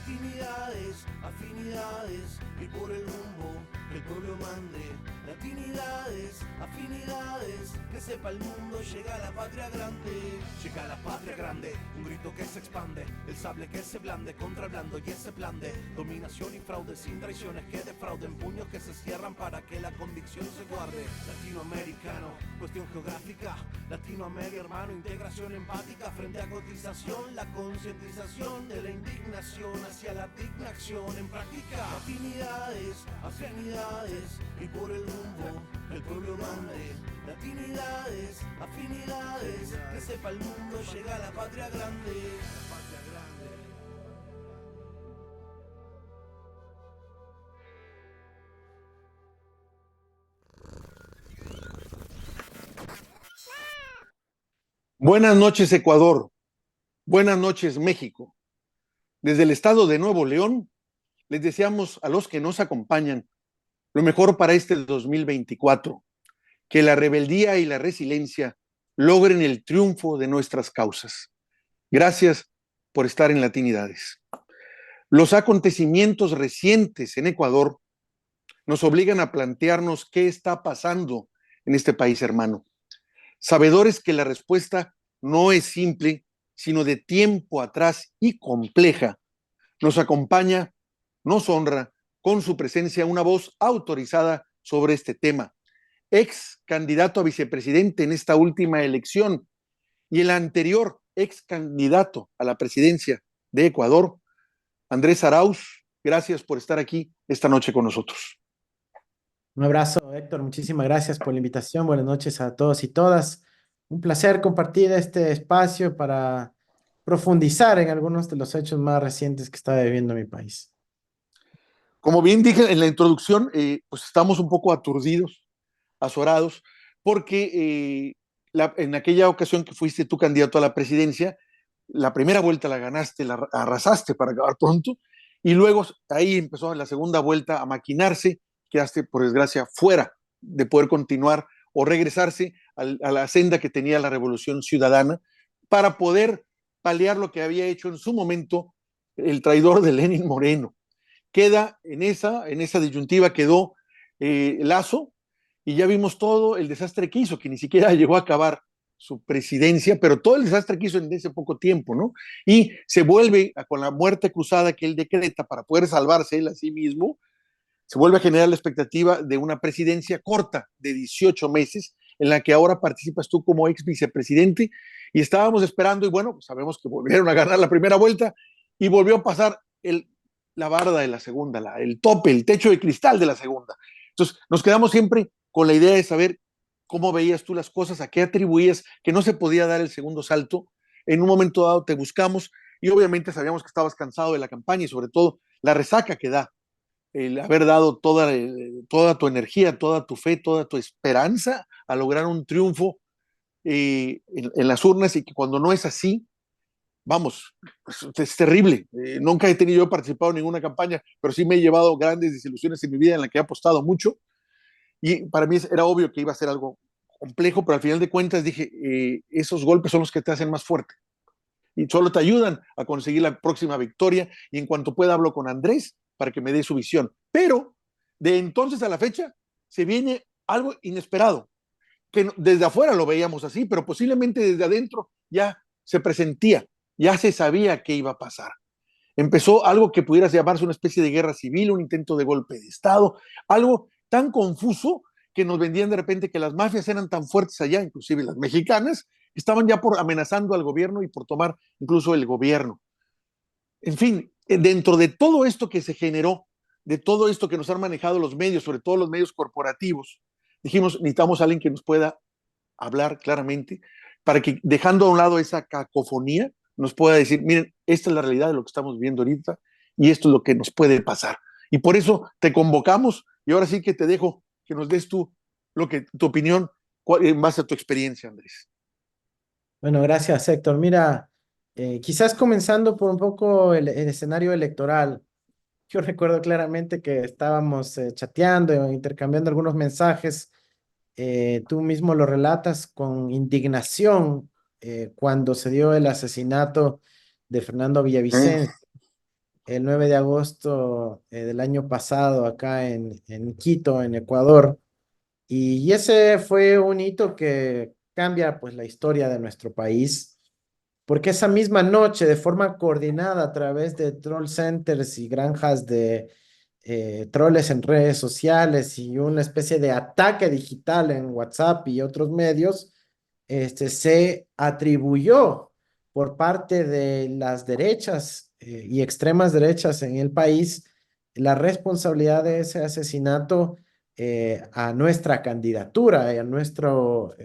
Latinidades, afinidades, y por el rumbo que el pueblo mande. Latinidades, afinidades, que sepa el mundo, llega la patria grande. Llega la patria grande, un grito que se expande, el sable que se blande contra el blando y ese plan de dominación y fraude, sin traiciones que defrauden, puños que se cierran para que la convicción se guarde. Latinoamericano, cuestión geográfica, Latinoamérica hermano, integración empática frente a cotización, la concientización de la indignación hacia la digna acción en práctica. Latinidades, afinidades, y por el rumbo el pueblo mande. Latinidades, afinidades, que sepa el mundo, llega la patria grande. La patria grande. Buenas noches, Ecuador. Buenas noches, México. Desde el estado de Nuevo León, les deseamos a los que nos acompañan lo mejor para este 2024, que la rebeldía y la resiliencia logren el triunfo de nuestras causas. Gracias por estar en Latinidades. Los acontecimientos recientes en Ecuador nos obligan a plantearnos qué está pasando en este país hermano, sabedores que la respuesta no es simple, sino de tiempo atrás y compleja. Nos acompaña, nos honra con su presencia una voz autorizada sobre este tema, ex candidato a vicepresidente en esta última elección y el anterior ex candidato a la presidencia de Ecuador, Andrés Arauz. Gracias por estar aquí esta noche con nosotros. Un abrazo, Héctor. Muchísimas gracias por la invitación. Buenas noches a todos y todas. Un placer compartir este espacio para profundizar en algunos de los hechos más recientes que está viviendo mi país. Como bien dije en la introducción, pues estamos un poco aturdidos, azorados, porque en aquella ocasión que fuiste tú candidato a la presidencia, la primera vuelta la ganaste, la arrasaste para acabar pronto, y luego ahí empezó la segunda vuelta a maquinarse, quedaste por desgracia fuera de poder continuar o regresarse a la senda que tenía la Revolución Ciudadana para poder paliar lo que había hecho en su momento el traidor de Lenin Moreno. Queda en esa disyuntiva quedó Lazo, y ya vimos todo el desastre que hizo, que ni siquiera llegó a acabar su presidencia, pero todo el desastre que hizo en ese poco tiempo, ¿no? Y se vuelve con la muerte cruzada que él decreta para poder salvarse él a sí mismo, se vuelve a generar la expectativa de una presidencia corta de 18 meses, en la que ahora participas tú como ex vicepresidente, y estábamos esperando, y bueno, pues sabemos que volvieron a ganar la primera vuelta, y volvió a pasar la barda de la segunda, el tope, el techo de cristal de la segunda. Entonces, nos quedamos siempre con la idea de saber cómo veías tú las cosas, a qué atribuías que no se podía dar el segundo salto. En un momento dado te buscamos y obviamente sabíamos que estabas cansado de la campaña y sobre todo la resaca que da el haber dado toda tu energía, toda tu fe, toda tu esperanza a lograr un triunfo en las urnas, y que cuando no es así, vamos, es terrible. Nunca he tenido yo participado en ninguna campaña, pero sí me he llevado grandes desilusiones en mi vida en la que he apostado mucho, y para mí era obvio que iba a ser algo complejo, pero al final de cuentas dije, esos golpes son los que te hacen más fuerte y solo te ayudan a conseguir la próxima victoria, y en cuanto pueda hablo con Andrés para que me dé su visión. Pero de entonces a la fecha se viene algo inesperado, que desde afuera lo veíamos así, pero posiblemente desde adentro ya se presentía, ya se sabía qué iba a pasar. Empezó algo que pudiera llamarse una especie de guerra civil, un intento de golpe de Estado, algo tan confuso que nos vendían de repente que las mafias eran tan fuertes allá, inclusive las mexicanas, estaban ya por amenazando al gobierno y por tomar incluso el gobierno. En fin, dentro de todo esto que se generó, de todo esto que nos han manejado los medios, sobre todo los medios corporativos, dijimos, necesitamos a alguien que nos pueda hablar claramente, para que, dejando a un lado esa cacofonía, nos pueda decir, miren, esta es la realidad de lo que estamos viviendo ahorita y esto es lo que nos puede pasar. Y por eso te convocamos, y ahora sí que te dejo que nos des tu opinión en base a tu experiencia, Andrés. Bueno, gracias, Héctor. Mira, quizás comenzando por un poco el escenario electoral. Yo recuerdo claramente que estábamos chateando, intercambiando algunos mensajes. Tú mismo lo relatas con indignación cuando se dio el asesinato de Fernando Villavicencio. el 9 de agosto del año pasado acá en Quito, en Ecuador. Y ese fue un hito que cambia pues la historia de nuestro país, porque esa misma noche, de forma coordinada a través de troll centers y granjas de troles en redes sociales y una especie de ataque digital en WhatsApp y otros medios, se atribuyó por parte de las derechas y extremas derechas en el país la responsabilidad de ese asesinato a nuestra candidatura y a nuestro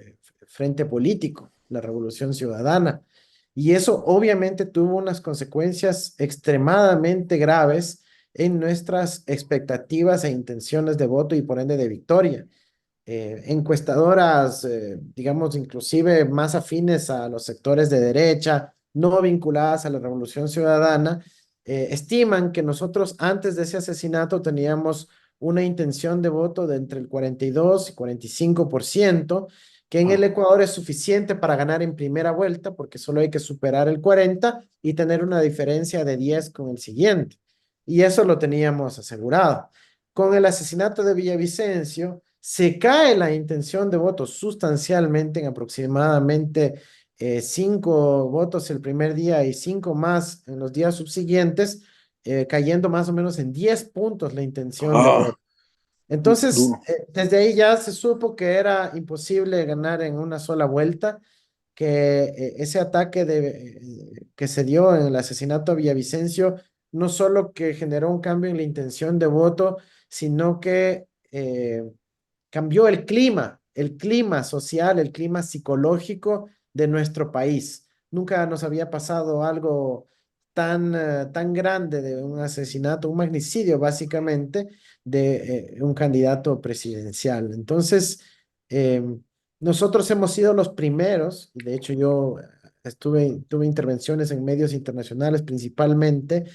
frente político, la Revolución Ciudadana. Y eso obviamente tuvo unas consecuencias extremadamente graves en nuestras expectativas e intenciones de voto y por ende de victoria. Encuestadoras, digamos, inclusive más afines a los sectores de derecha, no vinculadas a la Revolución Ciudadana, estiman que nosotros antes de ese asesinato teníamos una intención de voto de entre el 42 y 45%, que en el Ecuador es suficiente para ganar en primera vuelta, porque solo hay que superar el 40 y tener una diferencia de 10 con el siguiente. Y eso lo teníamos asegurado. Con el asesinato de Villavicencio, se cae la intención de voto sustancialmente en aproximadamente 5 votos el primer día y 5 más en los días subsiguientes, cayendo más o menos en 10 puntos la intención de voto. Entonces, Duro. desde ahí ya se supo que era imposible ganar en una sola vuelta, que ese ataque que se dio en el asesinato a Villavicencio no solo que generó un cambio en la intención de voto, sino que cambió el clima social, el clima psicológico de nuestro país. Nunca nos había pasado algo tan grande de un asesinato, un magnicidio básicamente de un candidato presidencial. Entonces, eh, nosotros hemos sido los primeros, y de hecho yo tuve intervenciones en medios internacionales principalmente,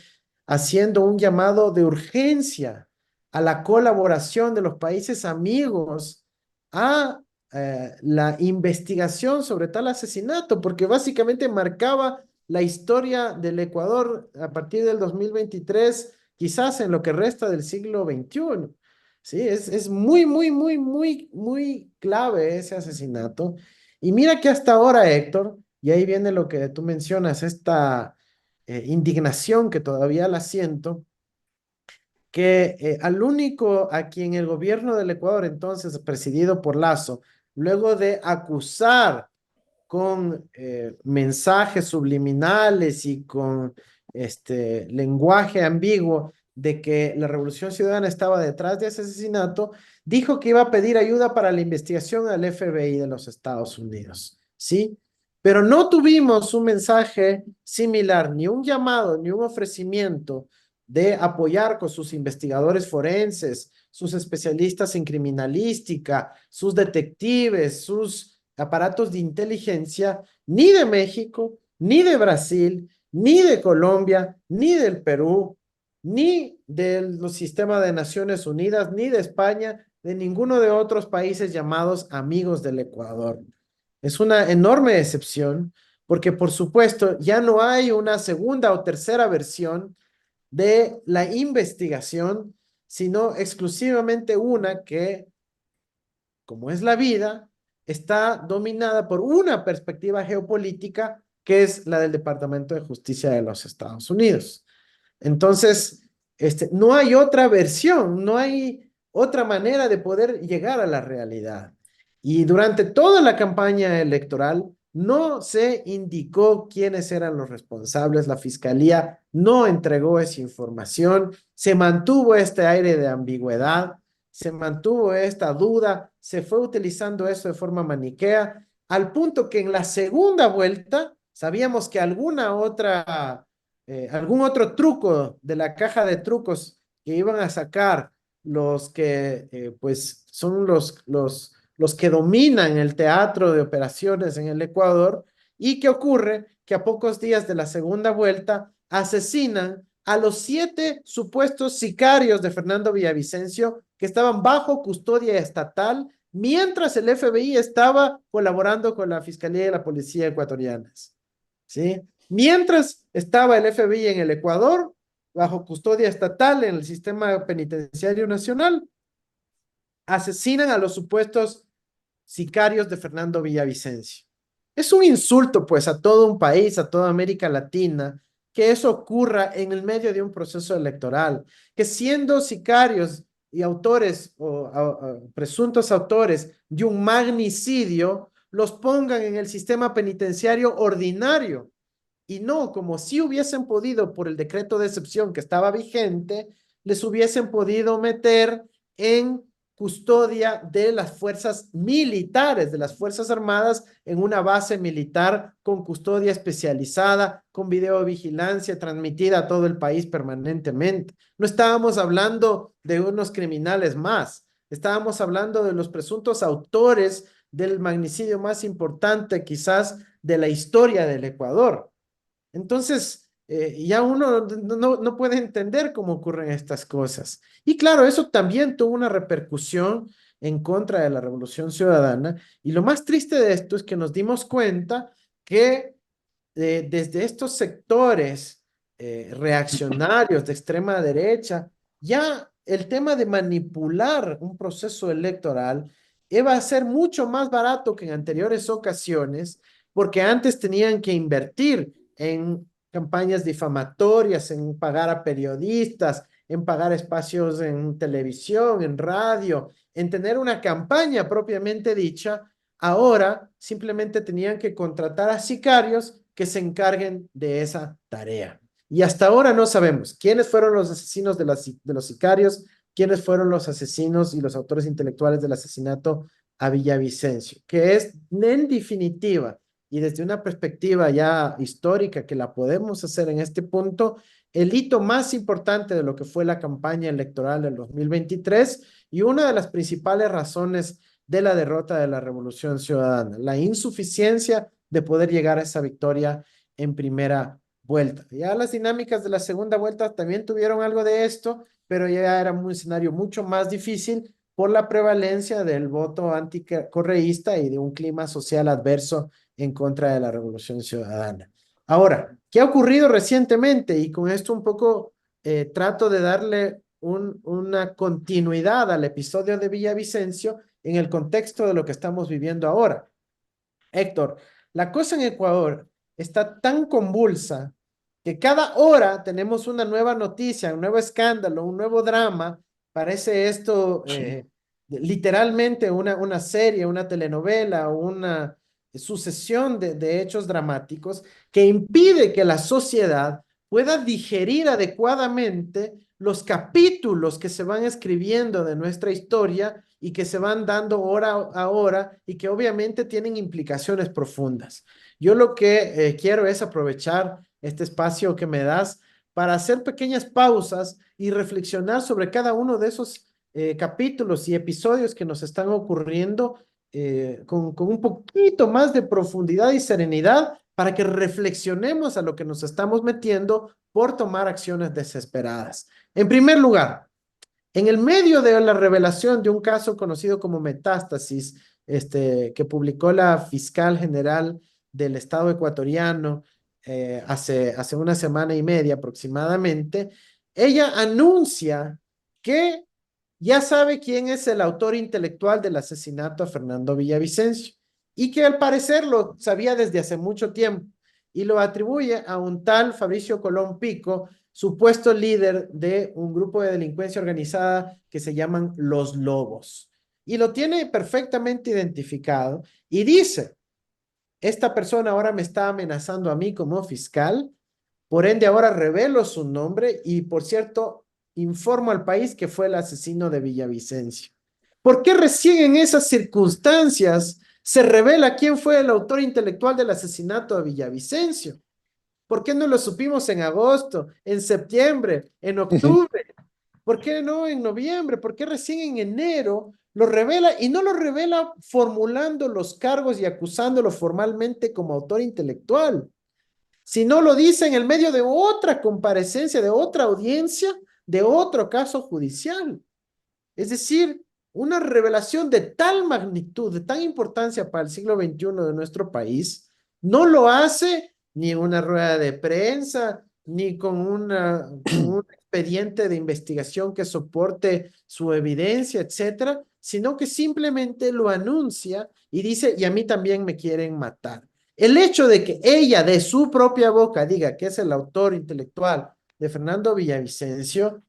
haciendo un llamado de urgencia a la colaboración de los países amigos a la investigación sobre tal asesinato, porque básicamente marcaba la historia del Ecuador a partir del 2023, quizás en lo que resta del siglo XXI. Sí, es muy, muy, muy, muy, muy clave ese asesinato. Y mira que hasta ahora, Héctor, y ahí viene lo que tú mencionas, esta indignación que todavía la siento, que al único a quien el gobierno del Ecuador, entonces presidido por Lazo, luego de acusar con mensajes subliminales y con este lenguaje ambiguo de que la Revolución Ciudadana estaba detrás de ese asesinato, dijo que iba a pedir ayuda para la investigación al FBI de los Estados Unidos, ¿sí? Pero no tuvimos un mensaje similar, ni un llamado, ni un ofrecimiento de apoyar con sus investigadores forenses, sus especialistas en criminalística, sus detectives, sus aparatos de inteligencia, ni de México, ni de Brasil, ni de Colombia, ni del Perú, ni del sistema de Naciones Unidas, ni de España, de ninguno de otros países llamados amigos del Ecuador. Es una enorme decepción porque, por supuesto, ya no hay una segunda o tercera versión de la investigación, sino exclusivamente una que, como es la vida, está dominada por una perspectiva geopolítica que es la del Departamento de Justicia de los Estados Unidos. Entonces, no hay otra versión, no hay otra manera de poder llegar a la realidad. Y durante toda la campaña electoral no se indicó quiénes eran los responsables, la fiscalía no entregó esa información, se mantuvo este aire de ambigüedad, se mantuvo esta duda, se fue utilizando eso de forma maniquea, al punto que en la segunda vuelta sabíamos que algún otro truco de la caja de trucos que iban a sacar los que pues son los que dominan el teatro de operaciones en el Ecuador. ¿Y qué ocurre? Que a pocos días de la segunda vuelta asesinan a los 7 supuestos sicarios de Fernando Villavicencio que estaban bajo custodia estatal mientras el FBI estaba colaborando con la Fiscalía y la Policía ecuatorianas. ¿Sí? Mientras estaba el FBI en el Ecuador, bajo custodia estatal en el sistema penitenciario nacional, asesinan a los supuestos sicarios de Fernando Villavicencio. Es un insulto, pues, a todo un país, a toda América Latina, que eso ocurra en el medio de un proceso electoral, que siendo sicarios y autores o presuntos autores de un magnicidio, los pongan en el sistema penitenciario ordinario y no como si hubiesen podido por el decreto de excepción que estaba vigente, les hubiesen podido meter en custodia de las fuerzas militares, de las Fuerzas Armadas, en una base militar con custodia especializada, con videovigilancia transmitida a todo el país permanentemente. No estábamos hablando de unos criminales más, estábamos hablando de los presuntos autores del magnicidio más importante quizás de la historia del Ecuador. Entonces, ya uno no puede entender cómo ocurren estas cosas. Y claro, eso también tuvo una repercusión en contra de la Revolución Ciudadana. Y lo más triste de esto es que nos dimos cuenta que desde estos sectores reaccionarios de extrema derecha, ya el tema de manipular un proceso electoral iba a ser mucho más barato que en anteriores ocasiones, porque antes tenían que invertir en campañas difamatorias, en pagar a periodistas, en pagar espacios en televisión, en radio, en tener una campaña propiamente dicha. Ahora simplemente tenían que contratar a sicarios que se encarguen de esa tarea. Y hasta ahora no sabemos quiénes fueron los asesinos de los sicarios, quiénes fueron los asesinos y los autores intelectuales del asesinato a Villavicencio, que es en definitiva y desde una perspectiva ya histórica que la podemos hacer en este punto, el hito más importante de lo que fue la campaña electoral del 2023 y una de las principales razones de la derrota de la Revolución Ciudadana, la insuficiencia de poder llegar a esa victoria en primera vuelta. Ya las dinámicas de la segunda vuelta también tuvieron algo de esto, pero ya era un escenario mucho más difícil por la prevalencia del voto anticorreísta y de un clima social adverso en contra de la Revolución Ciudadana. Ahora, ¿qué ha ocurrido recientemente? Y con esto un poco trato de darle una continuidad al episodio de Villavicencio en el contexto de lo que estamos viviendo ahora. Héctor, la cosa en Ecuador está tan convulsa que cada hora tenemos una nueva noticia, un nuevo escándalo, un nuevo drama. Parece esto literalmente una serie, una telenovela, una sucesión de hechos dramáticos que impide que la sociedad pueda digerir adecuadamente los capítulos que se van escribiendo de nuestra historia y que se van dando hora a hora y que obviamente tienen implicaciones profundas. Yo lo que quiero es aprovechar este espacio que me das para hacer pequeñas pausas y reflexionar sobre cada uno de esos capítulos y episodios que nos están ocurriendo con un poquito más de profundidad y serenidad para que reflexionemos a lo que nos estamos metiendo por tomar acciones desesperadas. En primer lugar, en el medio de la revelación de un caso conocido como Metástasis, que publicó la fiscal general del Estado ecuatoriano hace una semana y media aproximadamente, ella anuncia que ya sabe quién es el autor intelectual del asesinato a Fernando Villavicencio y que al parecer lo sabía desde hace mucho tiempo y lo atribuye a un tal Fabricio Colón Pico, supuesto líder de un grupo de delincuencia organizada que se llaman Los Lobos. Y lo tiene perfectamente identificado y dice, esta persona ahora me está amenazando a mí como fiscal, por ende ahora revelo su nombre y, por cierto, informo al país que fue el asesino de Villavicencio. ¿Por qué recién en esas circunstancias se revela quién fue el autor intelectual del asesinato de Villavicencio? ¿Por qué no lo supimos en agosto, en septiembre, en octubre? ¿Por qué no en noviembre? ¿Por qué recién en enero lo revela y no lo revela formulando los cargos y acusándolo formalmente como autor intelectual? Si no lo dice en el medio de otra comparecencia, de otra audiencia, de otro caso judicial. Es decir, una revelación de tal magnitud, de tal importancia para el siglo XXI de nuestro país, no lo hace ni en una rueda de prensa, ni con un expediente de investigación que soporte su evidencia, etcétera, sino que simplemente lo anuncia y dice, y a mí también me quieren matar. El hecho de que ella de su propia boca diga que es el autor intelectual de Fernando Villavicencio,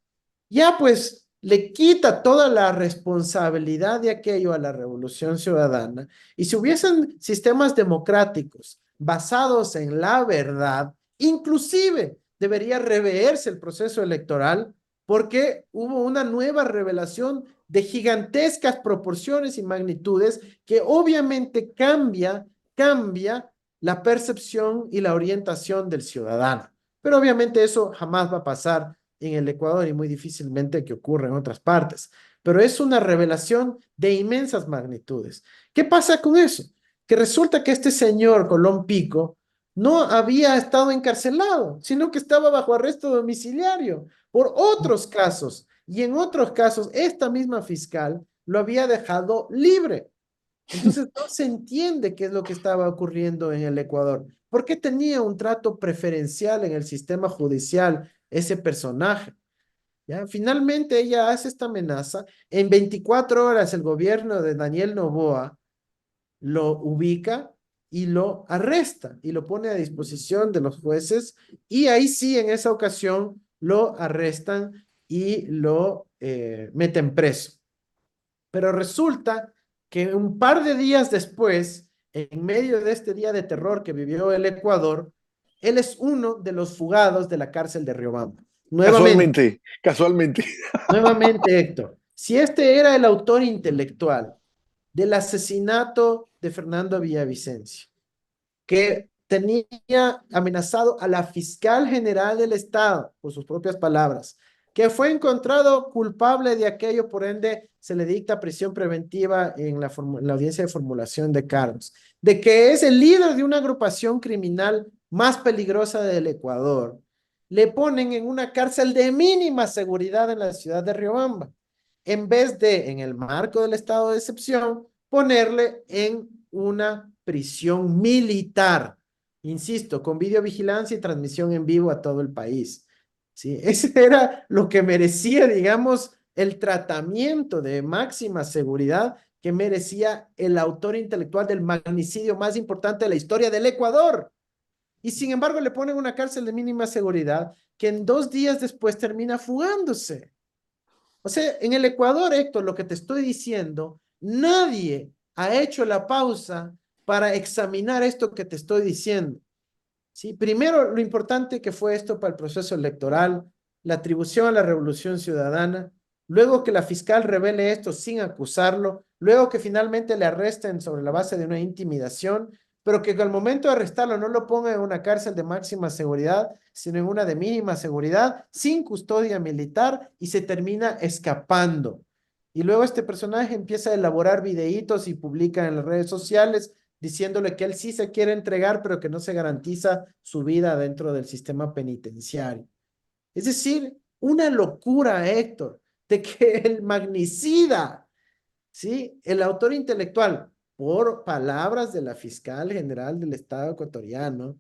ya pues le quita toda la responsabilidad de aquello a la Revolución Ciudadana. Y si hubiesen sistemas democráticos basados en la verdad, inclusive debería reverse el proceso electoral porque hubo una nueva revelación de gigantescas proporciones y magnitudes que obviamente cambia la percepción y la orientación del ciudadano. Pero obviamente eso jamás va a pasar en el Ecuador y muy difícilmente que ocurra en otras partes. Pero es una revelación de inmensas magnitudes. ¿Qué pasa con eso? Que resulta que este señor Colón Pico no había estado encarcelado, sino que estaba bajo arresto domiciliario por otros casos. Y en otros casos, esta misma fiscal lo había dejado libre. Entonces no se entiende qué es lo que estaba ocurriendo en el Ecuador. ¿Por qué tenía un trato preferencial en el sistema judicial ese personaje? ¿Ya? Finalmente ella hace esta amenaza. En 24 horas el gobierno de Daniel Noboa lo ubica y lo arresta y lo pone a disposición de los jueces y ahí sí en esa ocasión lo arrestan y lo meten preso. Pero resulta que un par de días después, en medio de este día de terror que vivió el Ecuador, él es uno de los fugados de la cárcel de Riobamba. Nuevamente, Casualmente, casualmente. nuevamente, Héctor, si este era el autor intelectual del asesinato de Fernando Villavicencio, que tenía amenazado a la fiscal general del Estado, por sus propias palabras, que fue encontrado culpable de aquello, por ende se le dicta prisión preventiva en la audiencia de formulación de cargos, de que es el líder de una agrupación criminal más peligrosa del Ecuador, le ponen en una cárcel de mínima seguridad en la ciudad de Riobamba, en vez de, en el marco del estado de excepción, ponerle en una prisión militar, insisto, con videovigilancia y transmisión en vivo a todo el país. ¿Sí? Ese era lo que merecía, digamos, el tratamiento de máxima seguridad que merecía el autor intelectual del magnicidio más importante de la historia del Ecuador. Y sin embargo le ponen una cárcel de mínima seguridad que en 2 días después termina fugándose. O sea, en el Ecuador, Héctor, lo que te estoy diciendo, nadie ha hecho la pausa para examinar esto que te estoy diciendo. ¿Sí? Primero, lo importante que fue esto para el proceso electoral, la atribución a la Revolución Ciudadana, luego que la fiscal revele esto sin acusarlo, luego que finalmente le arresten sobre la base de una intimidación, pero que al momento de arrestarlo no lo pongan en una cárcel de máxima seguridad, sino en una de mínima seguridad, sin custodia militar, y se termina escapando. Y luego este personaje empieza a elaborar videitos y publica en las redes sociales diciéndole que él sí se quiere entregar, pero que no se garantiza su vida dentro del sistema penitenciario. Es decir, una locura, Héctor, de que el magnicida, ¿sí? El autor intelectual, por palabras de la fiscal general del Estado ecuatoriano,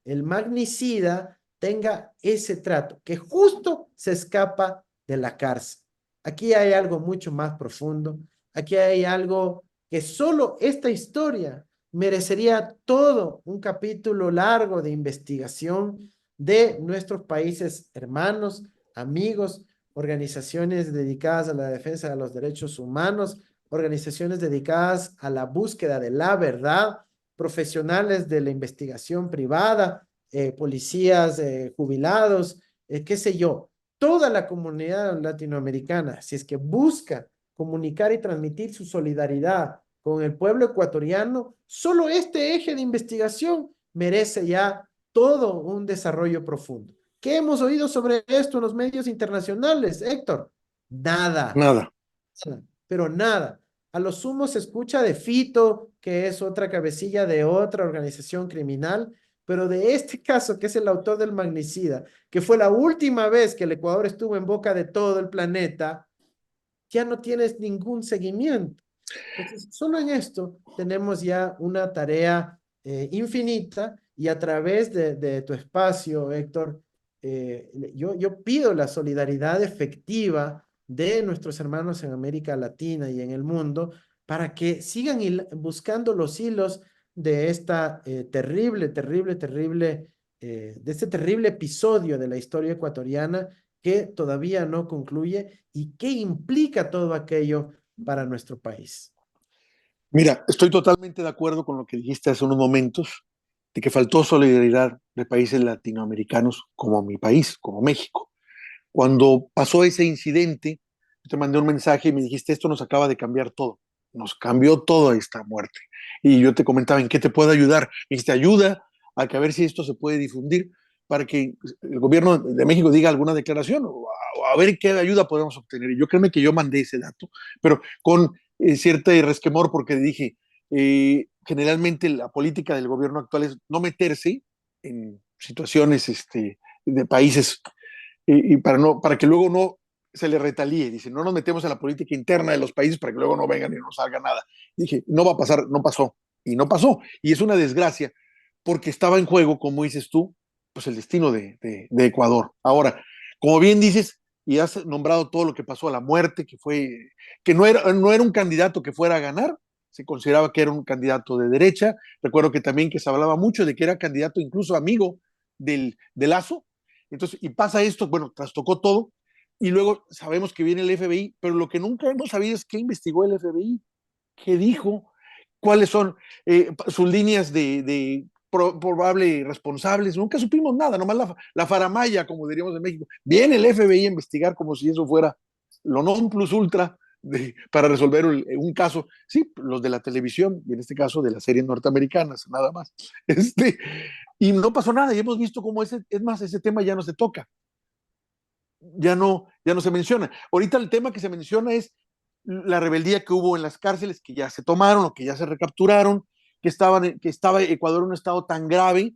el magnicida tenga ese trato, que justo se escapa de la cárcel. Aquí hay algo mucho más profundo, aquí hay algo que solo esta historia merecería todo un capítulo largo de investigación de nuestros países hermanos, amigos, organizaciones dedicadas a la defensa de los derechos humanos, organizaciones dedicadas a la búsqueda de la verdad, profesionales de la investigación privada, policías jubilados, qué sé yo, toda la comunidad latinoamericana, si es que busca comunicar y transmitir su solidaridad con el pueblo ecuatoriano, solo este eje de investigación merece ya todo un desarrollo profundo. ¿Qué hemos oído sobre esto en los medios internacionales, Héctor? Nada, Nada. pero nada. A lo sumo se escucha de Fito, que es otra cabecilla de otra organización criminal, pero de este caso, que es el autor del magnicida, que fue la última vez que el Ecuador estuvo en boca de todo el planeta, ya no tienes ningún seguimiento. Entonces, solo en esto tenemos ya una tarea infinita y a través de tu espacio, Héctor, yo pido la solidaridad efectiva de nuestros hermanos en América Latina y en el mundo para que sigan buscando los hilos de esta de este terrible episodio de la historia ecuatoriana que todavía no concluye y que implica todo aquello para nuestro país. Mira, estoy totalmente de acuerdo con lo que dijiste hace unos momentos, de que faltó solidaridad de países latinoamericanos como mi país, como México. Cuando pasó ese incidente, yo te mandé un mensaje y me dijiste, esto nos acaba de cambiar todo, nos cambió toda esta muerte. Y yo te comentaba, ¿en qué te puedo ayudar? Me dijiste, ayuda a que a ver si esto se puede difundir para que el gobierno de México diga alguna declaración o a ver qué ayuda podemos obtener. Y yo créeme que yo mandé ese dato, pero con cierta resquemor porque dije, generalmente la política del gobierno actual es no meterse en situaciones de países y para que luego no se le retalíe. Dice, no nos metemos en la política interna de los países para que luego no vengan y no salga nada. Dije, no va a pasar, no pasó. Y no pasó. Y es una desgracia porque estaba en juego, como dices tú, pues el destino de Ecuador. Ahora, como bien dices, y has nombrado todo lo que pasó a la muerte, que no era un candidato que fuera a ganar, se consideraba que era un candidato de derecha. Recuerdo que también que se hablaba mucho de que era candidato incluso amigo de Lazo. Entonces, y pasa esto, bueno, trastocó todo, y luego sabemos que viene el FBI, pero lo que nunca hemos sabido es qué investigó el FBI, qué dijo, cuáles son sus líneas de probable responsables, nunca supimos nada, nomás la faramaya, como diríamos en México. Viene el FBI a investigar como si eso fuera lo non plus ultra para resolver un caso. Sí, los de la televisión, y en este caso de las series norteamericanas, nada más. Y no pasó nada, y hemos visto cómo es más, ese tema ya no se toca, ya no se menciona. Ahorita el tema que se menciona es la rebeldía que hubo en las cárceles, que ya se tomaron o que ya se recapturaron, que estaba Ecuador en un estado tan grave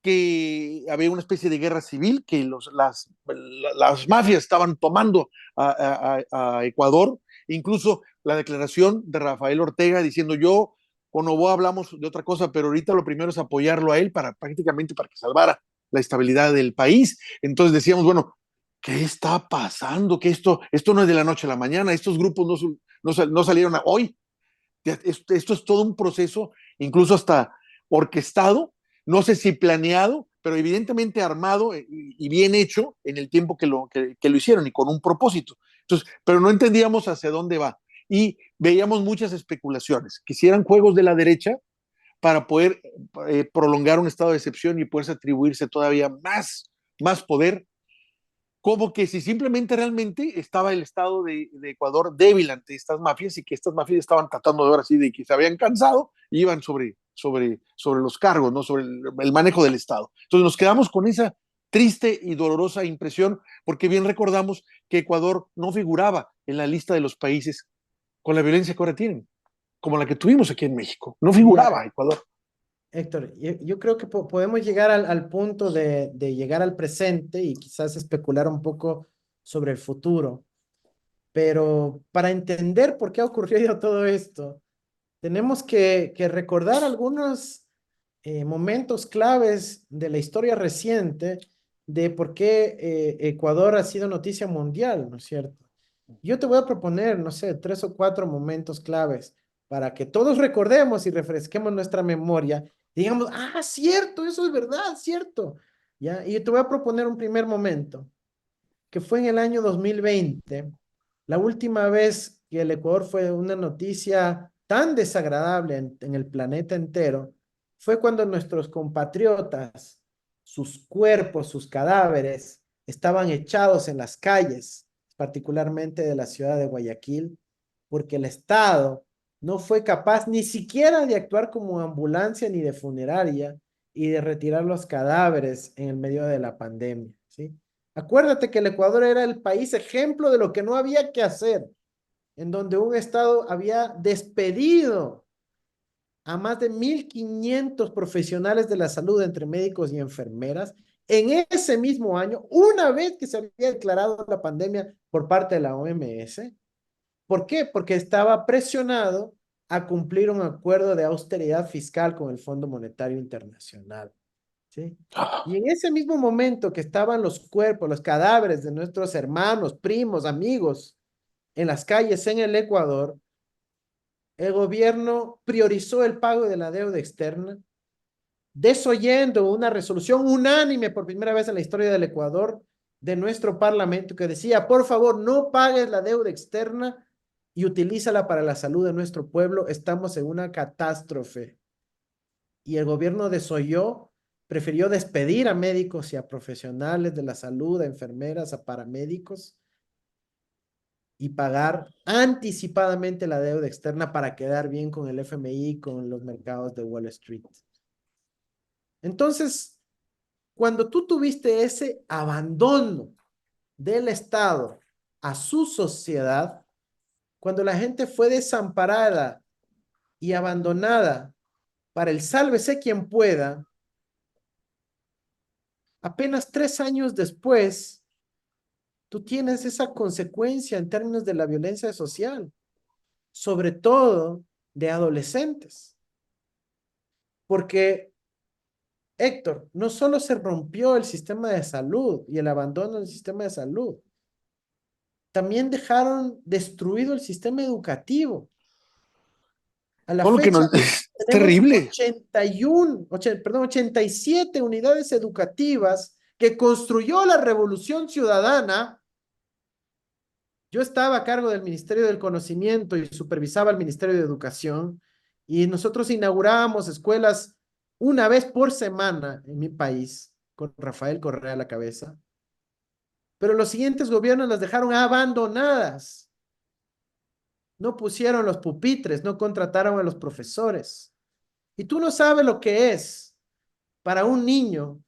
que había una especie de guerra civil, que las mafias estaban tomando a Ecuador, incluso la declaración de Rafael Ortega diciendo yo con Novoa hablamos de otra cosa, pero ahorita lo primero es apoyarlo a él prácticamente para que salvara la estabilidad del país. Entonces decíamos, bueno, ¿qué está pasando? Que esto no es de la noche a la mañana, estos grupos no salieron hoy. Esto es todo un proceso, incluso hasta orquestado, no sé si planeado, pero evidentemente armado y bien hecho en el tiempo que lo hicieron y con un propósito. Entonces, pero no entendíamos hacia dónde va. Y veíamos muchas especulaciones, que si eran juegos de la derecha para poder prolongar un estado de excepción y poderse atribuirse todavía más poder, como que si simplemente realmente estaba el Estado de Ecuador débil ante estas mafias y que estas mafias estaban tratando de ver así de que se habían cansado y iban sobre los cargos, ¿no? Sobre el manejo del Estado. Entonces nos quedamos con esa triste y dolorosa impresión porque bien recordamos que Ecuador no figuraba en la lista de los países con la violencia que ahora tienen, como la que tuvimos aquí en México. No Mira, figuraba Ecuador. Héctor, yo creo que podemos llegar al punto de llegar al presente y quizás especular un poco sobre el futuro, pero para entender por qué ha ocurrido todo esto, tenemos que recordar algunos momentos claves de la historia reciente de por qué Ecuador ha sido noticia mundial, ¿no es cierto? Yo te voy a proponer, no sé, 3 o 4 momentos claves para que todos recordemos y refresquemos nuestra memoria. Digamos, ah, cierto, eso es verdad, cierto. ¿Ya? Y te voy a proponer un primer momento, que fue en el año 2020, la última vez que el Ecuador fue una noticia tan desagradable en el planeta entero, fue cuando nuestros compatriotas, sus cuerpos, sus cadáveres, estaban echados en las calles, particularmente de la ciudad de Guayaquil, porque el Estado no fue capaz ni siquiera de actuar como ambulancia ni de funeraria y de retirar los cadáveres en el medio de la pandemia, ¿sí? Acuérdate que el Ecuador era el país ejemplo de lo que no había que hacer, en donde un Estado había despedido a más de 1.500 profesionales de la salud entre médicos y enfermeras en ese mismo año, una vez que se había declarado la pandemia por parte de la OMS. ¿Por qué? Porque estaba presionado a cumplir un acuerdo de austeridad fiscal con el Fondo Monetario Internacional. ¿sí? Y en ese mismo momento que estaban los cuerpos, los cadáveres de nuestros hermanos, primos, amigos en las calles en el Ecuador, el gobierno priorizó el pago de la deuda externa, desoyendo una resolución unánime por primera vez en la historia del Ecuador de nuestro parlamento que decía, por favor, no pagues la deuda externa y utilízala para la salud de nuestro pueblo. Estamos en una catástrofe. Y el gobierno desoyó, prefirió despedir a médicos y a profesionales de la salud, a enfermeras, a paramédicos y pagar anticipadamente la deuda externa para quedar bien con el FMI, con los mercados de Wall Street. Entonces, cuando tú tuviste ese abandono del Estado a su sociedad, cuando la gente fue desamparada y abandonada para el sálvese quien pueda, apenas 3 años después, tú tienes esa consecuencia en términos de la violencia social, sobre todo de adolescentes. Porque, Héctor, no solo se rompió el sistema de salud y el abandono del sistema de salud, también dejaron destruido el sistema educativo. A la Todo lo que fecha no, es tenemos terrible. 87 unidades educativas que construyó la Revolución Ciudadana. Yo estaba a cargo del Ministerio del Conocimiento y supervisaba el Ministerio de Educación, y nosotros inaugurábamos escuelas una vez por semana en mi país, con Rafael Correa a la cabeza. Pero los siguientes gobiernos las dejaron abandonadas. No pusieron los pupitres, no contrataron a los profesores. Y tú no sabes lo que es para un niño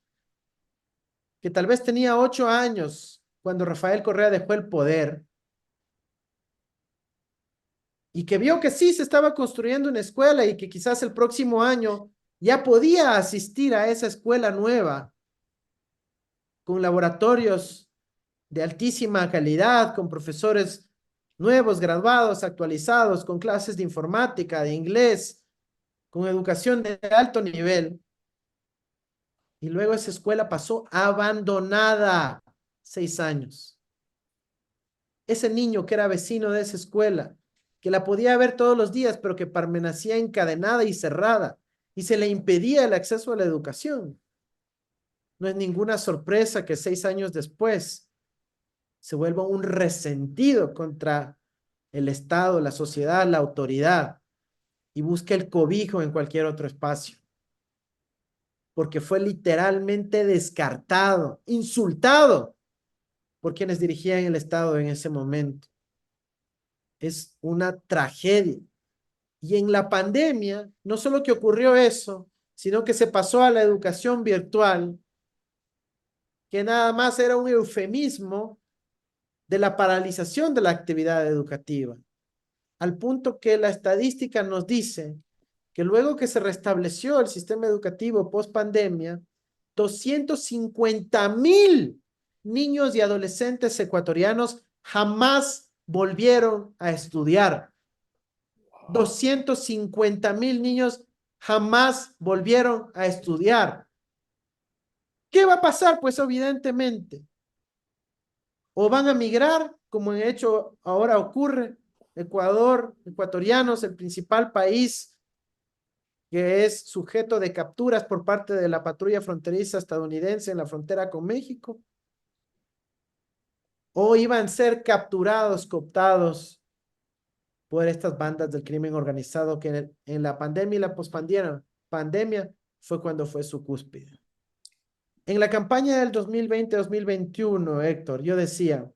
que tal vez tenía 8 años cuando Rafael Correa dejó el poder y que vio que sí se estaba construyendo una escuela y que quizás el próximo año ya podía asistir a esa escuela nueva con laboratorios de altísima calidad, con profesores nuevos, graduados, actualizados, con clases de informática, de inglés, con educación de alto nivel. Y luego esa escuela pasó abandonada 6 años. Ese niño que era vecino de esa escuela, que la podía ver todos los días, pero que permanecía encadenada y cerrada y se le impedía el acceso a la educación. No es ninguna sorpresa que 6 años después se vuelva un resentido contra el Estado, la sociedad, la autoridad y busque el cobijo en cualquier otro espacio. Porque fue literalmente descartado, insultado por quienes dirigían el Estado en ese momento. Es una tragedia. Y en la pandemia, no solo que ocurrió eso, sino que se pasó a la educación virtual, que nada más era un eufemismo de la paralización de la actividad educativa, al punto que la estadística nos dice que luego que se restableció el sistema educativo post pandemia, 250,000 niños y adolescentes ecuatorianos jamás volvieron a estudiar. 250,000 niños jamás volvieron a estudiar. ¿Qué va a pasar? Pues evidentemente, o van a migrar, como en hecho ahora ocurre. Ecuador, ecuatorianos, el principal país que es sujeto de capturas por parte de la patrulla fronteriza estadounidense en la frontera con México, o iban a ser capturados, cooptados por estas bandas del crimen organizado que en la pandemia y la pospandemia fue cuando fue su cúspide. En la campaña del 2020-2021, Héctor, yo decía,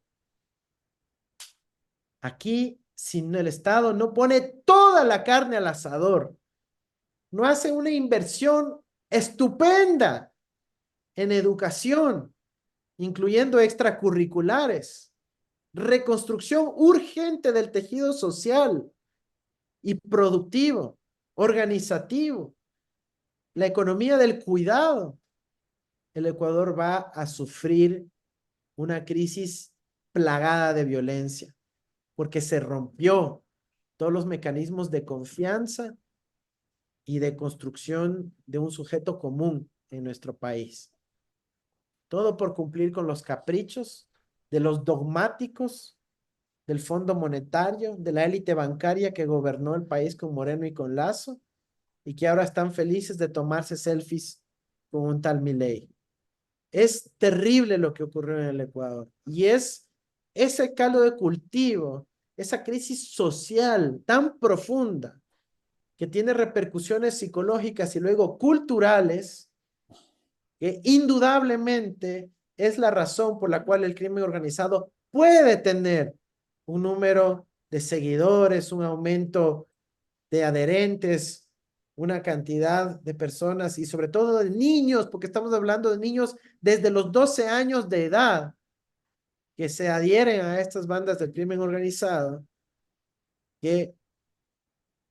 aquí si el Estado no pone toda la carne al asador, no hace una inversión estupenda en educación, incluyendo extracurriculares, reconstrucción urgente del tejido social y productivo, organizativo, la economía del cuidado, el Ecuador va a sufrir una crisis plagada de violencia, porque se rompió todos los mecanismos de confianza y de construcción de un sujeto común en nuestro país. Todo por cumplir con los caprichos de los dogmáticos del Fondo Monetario, de la élite bancaria que gobernó el país con Moreno y con Lazo, y que ahora están felices de tomarse selfies con un tal Milei. Es terrible lo que ocurrió en el Ecuador, y es ese caldo de cultivo, esa crisis social tan profunda que tiene repercusiones psicológicas y luego culturales, que indudablemente es la razón por la cual el crimen organizado puede tener un número de seguidores, un aumento de adherentes, una cantidad de personas y sobre todo de niños, porque estamos hablando de niños desde los 12 años de edad que se adhieren a estas bandas del crimen organizado, que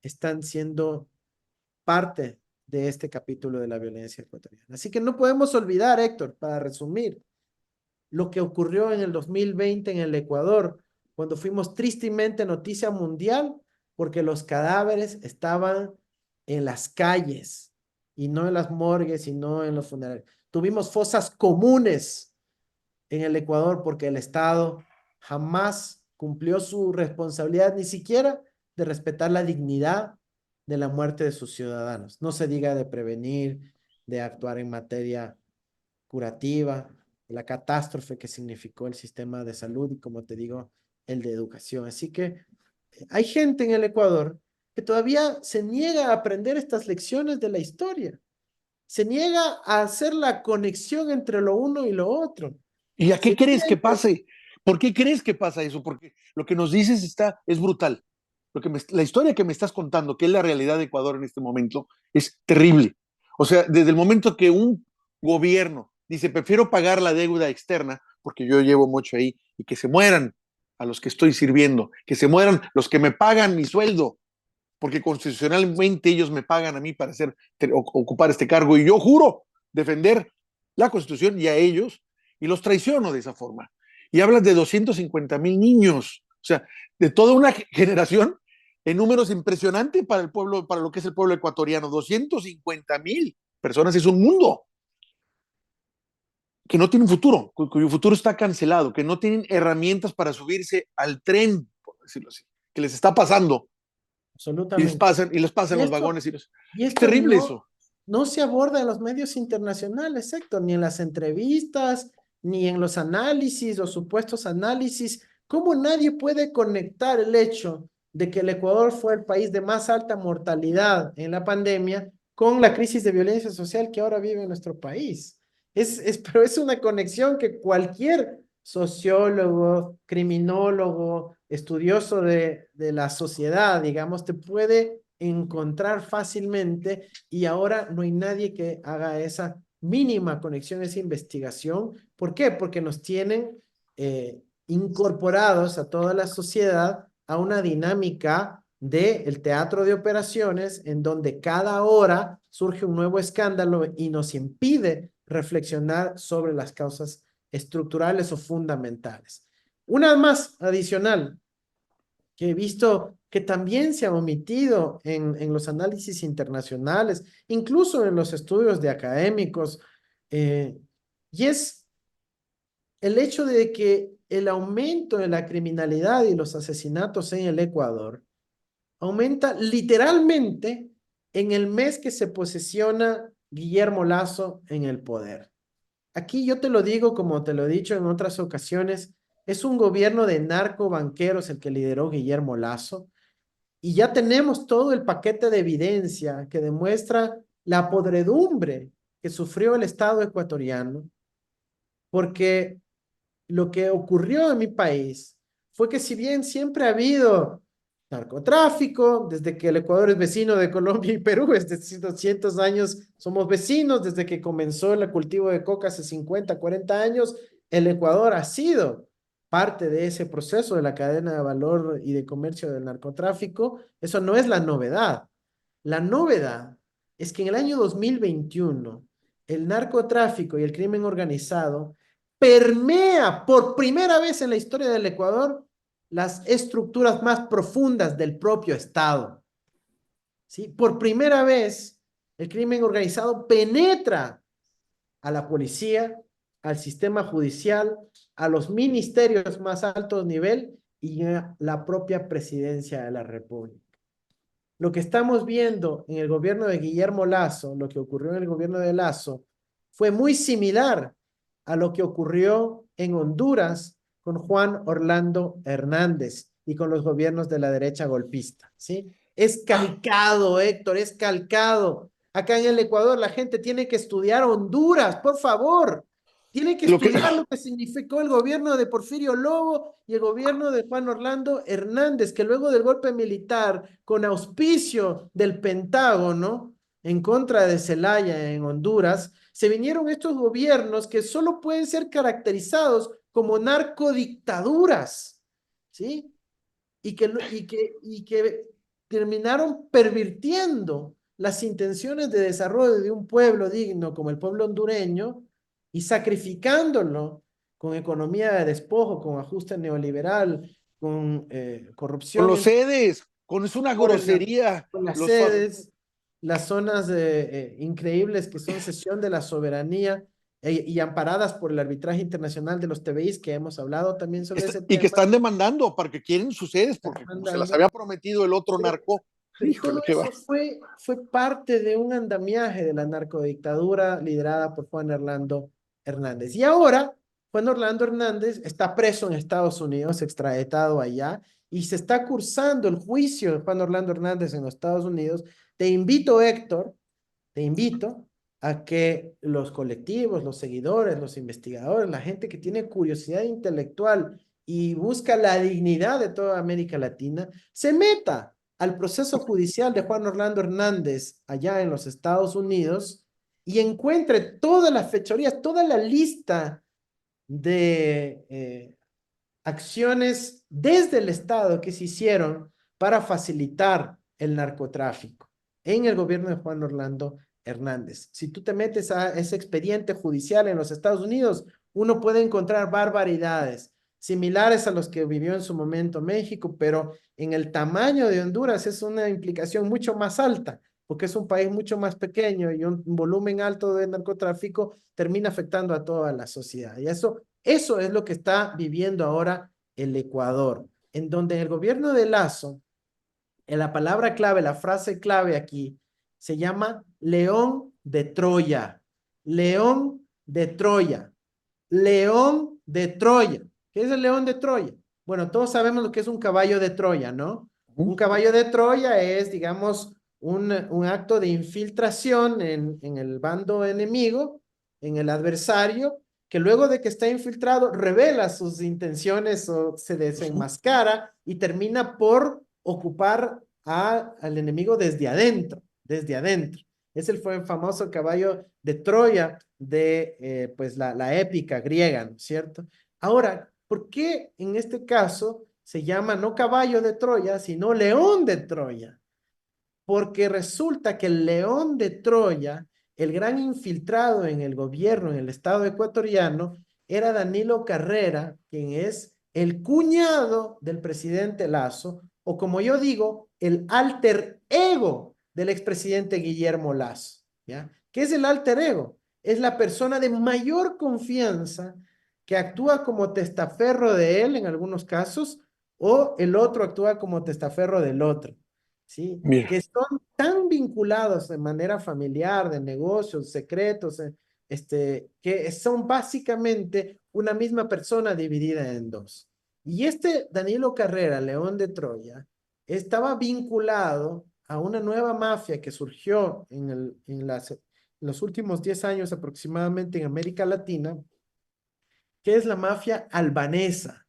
están siendo parte de este capítulo de la violencia ecuatoriana. Así que no podemos olvidar, Héctor, para resumir, lo que ocurrió en el 2020 en el Ecuador, cuando fuimos tristemente noticia mundial, porque los cadáveres estaban en las calles y no en las morgues y no en los funerarios. Tuvimos fosas comunes en el Ecuador porque el Estado jamás cumplió su responsabilidad, ni siquiera de respetar la dignidad de la muerte de sus ciudadanos. No se diga de prevenir, de actuar en materia curativa, la catástrofe que significó el sistema de salud y, como te digo, el de educación. Así que hay gente en el Ecuador que todavía se niega a aprender estas lecciones de la historia. Se niega a hacer la conexión entre lo uno y lo otro. ¿Y a qué Se crees que niega. pase? ¿Por qué crees que pasa eso? Porque lo que nos dices es brutal. La historia que me estás contando, que es la realidad de Ecuador en este momento, es terrible. O sea, desde el momento que un gobierno dice, prefiero pagar la deuda externa, porque yo llevo mucho ahí, y que se mueran a los que estoy sirviendo, que se mueran los que me pagan mi sueldo, porque constitucionalmente ellos me pagan a mí para ocupar este cargo, y yo juro defender la Constitución y a ellos, y los traiciono de esa forma. Y hablas de 250,000 niños, o sea, de toda una generación en números impresionantes para el pueblo, para lo que es el pueblo ecuatoriano. 250,000 personas es un mundo que no tiene un futuro, cuyo futuro está cancelado, que no tienen herramientas para subirse al tren, por decirlo así, que les está pasando Absolutamente. y les pasan Y los esto, vagones. Es y esto terrible eso. no se aborda en los medios internacionales, Héctor, ni en las entrevistas, ni en los análisis o supuestos análisis. ¿Cómo nadie puede conectar el hecho de que el Ecuador fue el país de más alta mortalidad en la pandemia con la crisis de violencia social que ahora vive nuestro país? Pero es una conexión que cualquier sociólogo, criminólogo, estudioso de la sociedad, digamos, te puede encontrar fácilmente, y ahora no hay nadie que haga esa mínima conexión, esa investigación. ¿Por qué? Porque nos tienen incorporados a toda la sociedad a una dinámica del teatro de operaciones en donde cada hora surge un nuevo escándalo y nos impide reflexionar sobre las causas estructurales o fundamentales. Una más adicional que he visto que también se ha omitido en los análisis internacionales, incluso en los estudios de académicos, y es el hecho de que el aumento de la criminalidad y los asesinatos en el Ecuador aumenta literalmente en el mes que se posesiona Guillermo Lazo en el poder. Aquí yo te lo digo como te lo he dicho en otras ocasiones, es un gobierno de narcobanqueros el que lideró Guillermo Lazo, y ya tenemos todo el paquete de evidencia que demuestra la podredumbre que sufrió el Estado ecuatoriano, porque lo que ocurrió en mi país fue que, si bien siempre ha habido narcotráfico, desde que el Ecuador es vecino de Colombia y Perú, es decir, 200 años somos vecinos, desde que comenzó el cultivo de coca hace 50, 40 años, el Ecuador ha sido parte de ese proceso de la cadena de valor y de comercio del narcotráfico. Eso no es la novedad. La novedad es que en el año 2021 el narcotráfico y el crimen organizado permea por primera vez en la historia del Ecuador las estructuras más profundas del propio Estado. ¿Sí? Por primera vez, el crimen organizado penetra a la policía, al sistema judicial, a los ministerios más altos nivel y a la propia presidencia de la República. Lo que estamos viendo en el gobierno de Guillermo Lasso, lo que ocurrió en el gobierno de Lasso, fue muy similar a lo que ocurrió en Honduras con Juan Orlando Hernández y con los gobiernos de la derecha golpista, ¿sí? Es calcado, Héctor, es calcado. Acá en el Ecuador la gente tiene que estudiar Honduras, por favor. Tiene que Lo que, estudiar lo que significó el gobierno de Porfirio Lobo y el gobierno de Juan Orlando Hernández, que luego del golpe militar, con auspicio del Pentágono en contra de Zelaya en Honduras, se vinieron estos gobiernos que solo pueden ser caracterizados como narcodictaduras, ¿sí? Y que terminaron pervirtiendo las intenciones de desarrollo de un pueblo digno como el pueblo hondureño y sacrificándolo con economía de despojo, con ajuste neoliberal, con con corrupción los en sedes, con es una grosería. con las Los, sedes, las zonas increíbles que son cesión de la soberanía y amparadas por el arbitraje internacional de los TBIs, que hemos hablado también sobre ese y que tema. están demandando para que quieren sus sedes, porque como se las Andando. había prometido el otro Pero, narco, pero todo híjole, qué va. eso fue parte de un andamiaje de la narcodictadura liderada por Juan Orlando Hernández. Y ahora, Juan Orlando Hernández está preso en Estados Unidos, extraditado allá, y se está cursando el juicio de Juan Orlando Hernández en los Estados Unidos. Te invito, Héctor, te invito a que los colectivos, los seguidores, los investigadores, la gente que tiene curiosidad intelectual y busca la dignidad de toda América Latina, se meta al proceso judicial de Juan Orlando Hernández allá en los Estados Unidos y encuentre todas las fechorías, toda la lista de acciones desde el Estado que se hicieron para facilitar el narcotráfico en el gobierno de Juan Orlando Hernández. Si tú te metes a ese expediente judicial en los Estados Unidos, uno puede encontrar barbaridades similares a los que vivió en su momento México, pero en el tamaño de Honduras es una implicación mucho más alta, porque es un país mucho más pequeño y un volumen alto de narcotráfico termina afectando a toda la sociedad. Y eso es lo que está viviendo ahora el Ecuador, en donde el gobierno de Lasso, en la palabra clave, la frase clave aquí, se llama León de Troya. León de Troya. León de Troya. ¿Qué es el león de Troya? Bueno, todos sabemos lo que es un caballo de Troya, ¿no? Un caballo de Troya es, digamos, un acto de infiltración en el bando enemigo, en el adversario, que luego de que está infiltrado revela sus intenciones o se desenmascara y termina por ocupar al enemigo desde adentro, desde adentro. Fue el famoso caballo de Troya de pues la épica griega, ¿no es cierto? Ahora, ¿por qué en este caso se llama no caballo de Troya, sino león de Troya? Porque resulta que el león de Troya, el gran infiltrado en el gobierno, en el estado ecuatoriano, era Danilo Carrera, quien es el cuñado del presidente Lasso, o como yo digo, el alter ego del expresidente Guillermo Lasso, ¿ya? ¿Qué es el alter ego? Es la persona de mayor confianza que actúa como testaferro de él en algunos casos, o el otro actúa como testaferro del otro. ¿Sí? Mira, Que son tan vinculados de manera familiar, de negocios, secretos, que son básicamente una misma persona dividida en dos. Y Danilo Carrera, León de Troya, estaba vinculado a una nueva mafia que surgió en los últimos 10 años aproximadamente en América Latina, que es la mafia albanesa.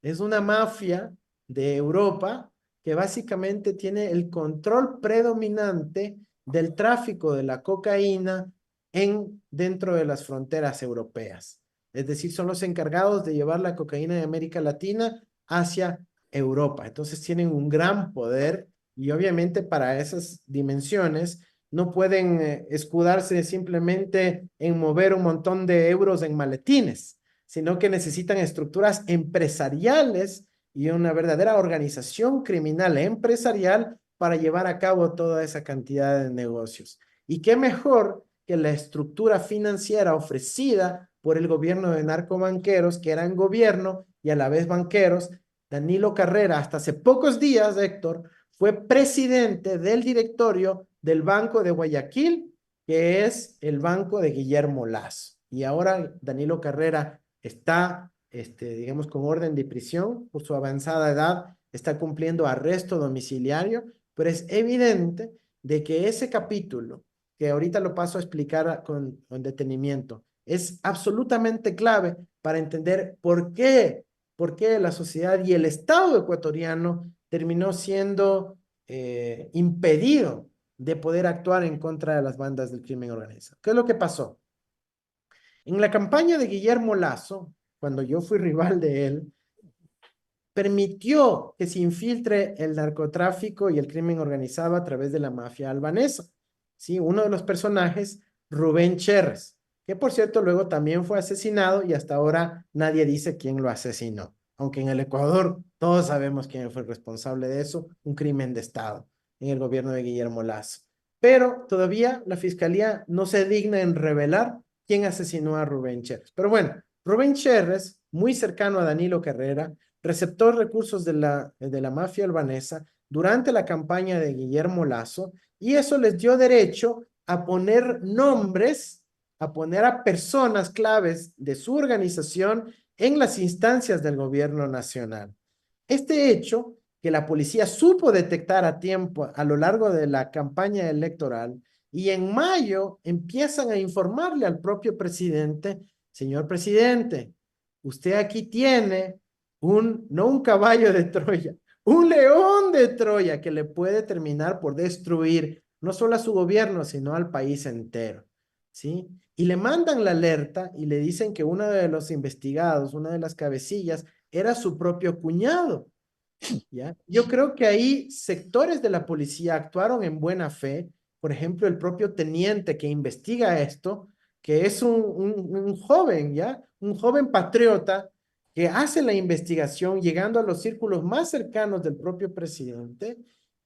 Es una mafia de Europa que básicamente tiene el control predominante del tráfico de la cocaína dentro de las fronteras europeas. Es decir, son los encargados de llevar la cocaína de América Latina hacia Europa. Entonces tienen un gran poder y obviamente para esas dimensiones no pueden escudarse simplemente en mover un montón de euros en maletines, sino que necesitan estructuras empresariales y una verdadera organización criminal empresarial para llevar a cabo toda esa cantidad de negocios. Y qué mejor que la estructura financiera ofrecida por el gobierno de narcobanqueros, que eran gobierno y a la vez banqueros. Danilo Carrera, hasta hace pocos días, Héctor, fue presidente del directorio del Banco de Guayaquil, que es el banco de Guillermo Lazo. Y ahora Danilo Carrera está, digamos, con orden de prisión por su avanzada edad, está cumpliendo arresto domiciliario, pero es evidente de que ese capítulo, que ahorita lo paso a explicar con detenimiento, es absolutamente clave para entender por qué la sociedad y el Estado ecuatoriano terminó siendo impedido de poder actuar en contra de las bandas del crimen organizado. ¿Qué es lo que pasó? En la campaña de Guillermo Lazo, cuando yo fui rival de él, permitió que se infiltre el narcotráfico y el crimen organizado a través de la mafia albanesa. ¿Sí? Uno de los personajes, Rubén Cherres, que por cierto luego también fue asesinado y hasta ahora nadie dice quién lo asesinó. Aunque en el Ecuador todos sabemos quién fue el responsable de eso, un crimen de Estado en el gobierno de Guillermo Lazo. Pero todavía la fiscalía no se digna en revelar quién asesinó a Rubén Cherres. Pero bueno, Rubén Cherres, muy cercano a Danilo Carrera, receptó recursos de la mafia albanesa durante la campaña de Guillermo Lazo, y eso les dio derecho a poner nombres, a poner a personas claves de su organización en las instancias del gobierno nacional. Este hecho, que la policía supo detectar a tiempo a lo largo de la campaña electoral, y en mayo empiezan a informarle al propio presidente: señor presidente, usted aquí tiene no un caballo de Troya, un león de Troya que le puede terminar por destruir no solo a su gobierno, sino al país entero, ¿sí? Y le mandan la alerta y le dicen que uno de los investigados, una de las cabecillas, era su propio cuñado, ¿ya? Yo creo que ahí sectores de la policía actuaron en buena fe. Por ejemplo, el propio teniente que investiga esto, que es un joven, ¿ya? Un joven patriota que hace la investigación llegando a los círculos más cercanos del propio presidente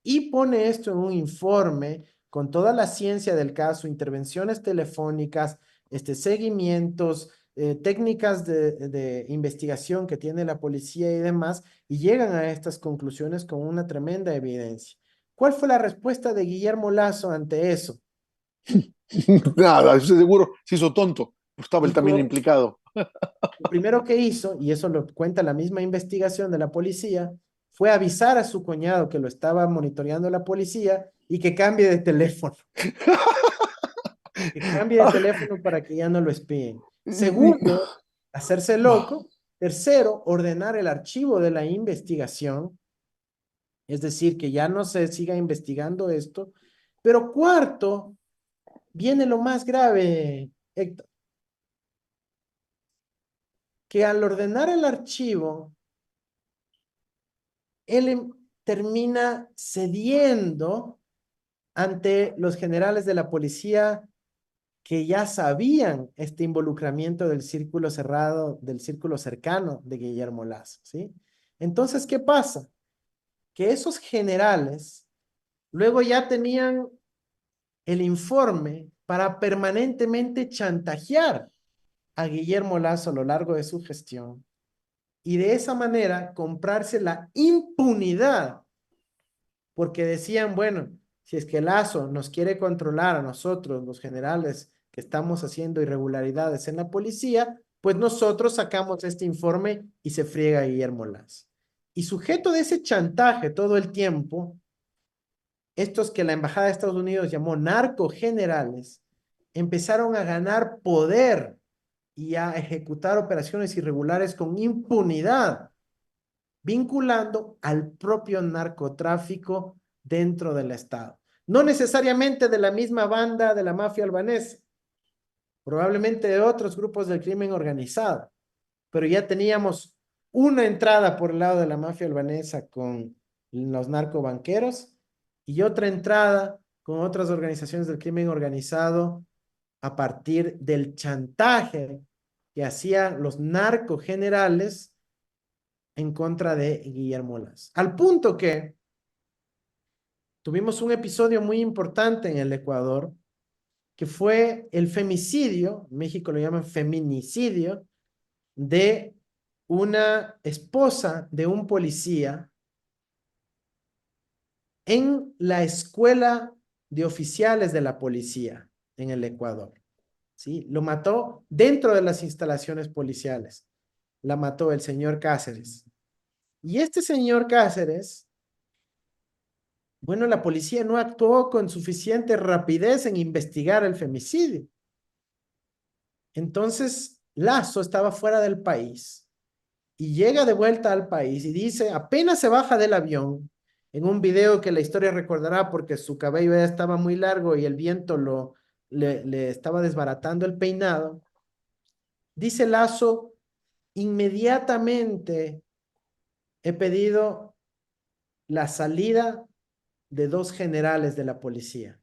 y pone esto en un informe con toda la ciencia del caso, intervenciones telefónicas, seguimientos, técnicas de investigación que tiene la policía y demás, y llegan a estas conclusiones con una tremenda evidencia. ¿Cuál fue la respuesta de Guillermo Lazo ante eso? Nada, eso seguro se hizo tonto. Estaba él también Dijo, implicado. lo primero que hizo, y eso lo cuenta la misma investigación de la policía, fue avisar a su cuñado que lo estaba monitoreando la policía y que cambie de teléfono. Que cambie de teléfono para que ya no lo espíen. Segundo, hacerse loco. Tercero, ordenar el archivo de la investigación, es decir, que ya no se siga investigando esto. Pero cuarto, viene lo más grave, Héctor, que al ordenar el archivo, él termina cediendo ante los generales de la policía que ya sabían este involucramiento del círculo cerrado, del círculo cercano de Guillermo Lazo, ¿sí? Entonces, ¿qué pasa? Que esos generales luego ya tenían el informe para permanentemente chantajear a Guillermo Lazo a lo largo de su gestión y de esa manera comprarse la impunidad, porque decían, bueno, si es que Lazo nos quiere controlar a nosotros, los generales que estamos haciendo irregularidades en la policía, pues nosotros sacamos este informe y se friega Guillermo Lazo. Y sujeto de ese chantaje todo el tiempo, estos que la Embajada de Estados Unidos llamó narcogenerales, empezaron a ganar poder y a ejecutar operaciones irregulares con impunidad, vinculando al propio narcotráfico dentro del Estado. No necesariamente de la misma banda de la mafia albanesa, probablemente de otros grupos del crimen organizado, pero ya teníamos una entrada por el lado de la mafia albanesa con los narcobanqueros y otra entrada con otras organizaciones del crimen organizado a partir del chantaje que hacían los narcogenerales en contra de Guillermo Lazo. Al punto que tuvimos un episodio muy importante en el Ecuador, que fue el femicidio, en México lo llaman feminicidio, de una esposa de un policía en la escuela de oficiales de la policía en el Ecuador. ¿Sí? Lo mató dentro de las instalaciones policiales. La mató el señor Cáceres. Y este señor Cáceres, bueno, la policía no actuó con suficiente rapidez en investigar el femicidio. Entonces, Lazo estaba fuera del país y llega de vuelta al país y dice, apenas se baja del avión, en un video que la historia recordará porque su cabello ya estaba muy largo y el viento le estaba desbaratando el peinado, dice Lazo, inmediatamente he pedido la salida de 2 generales de la policía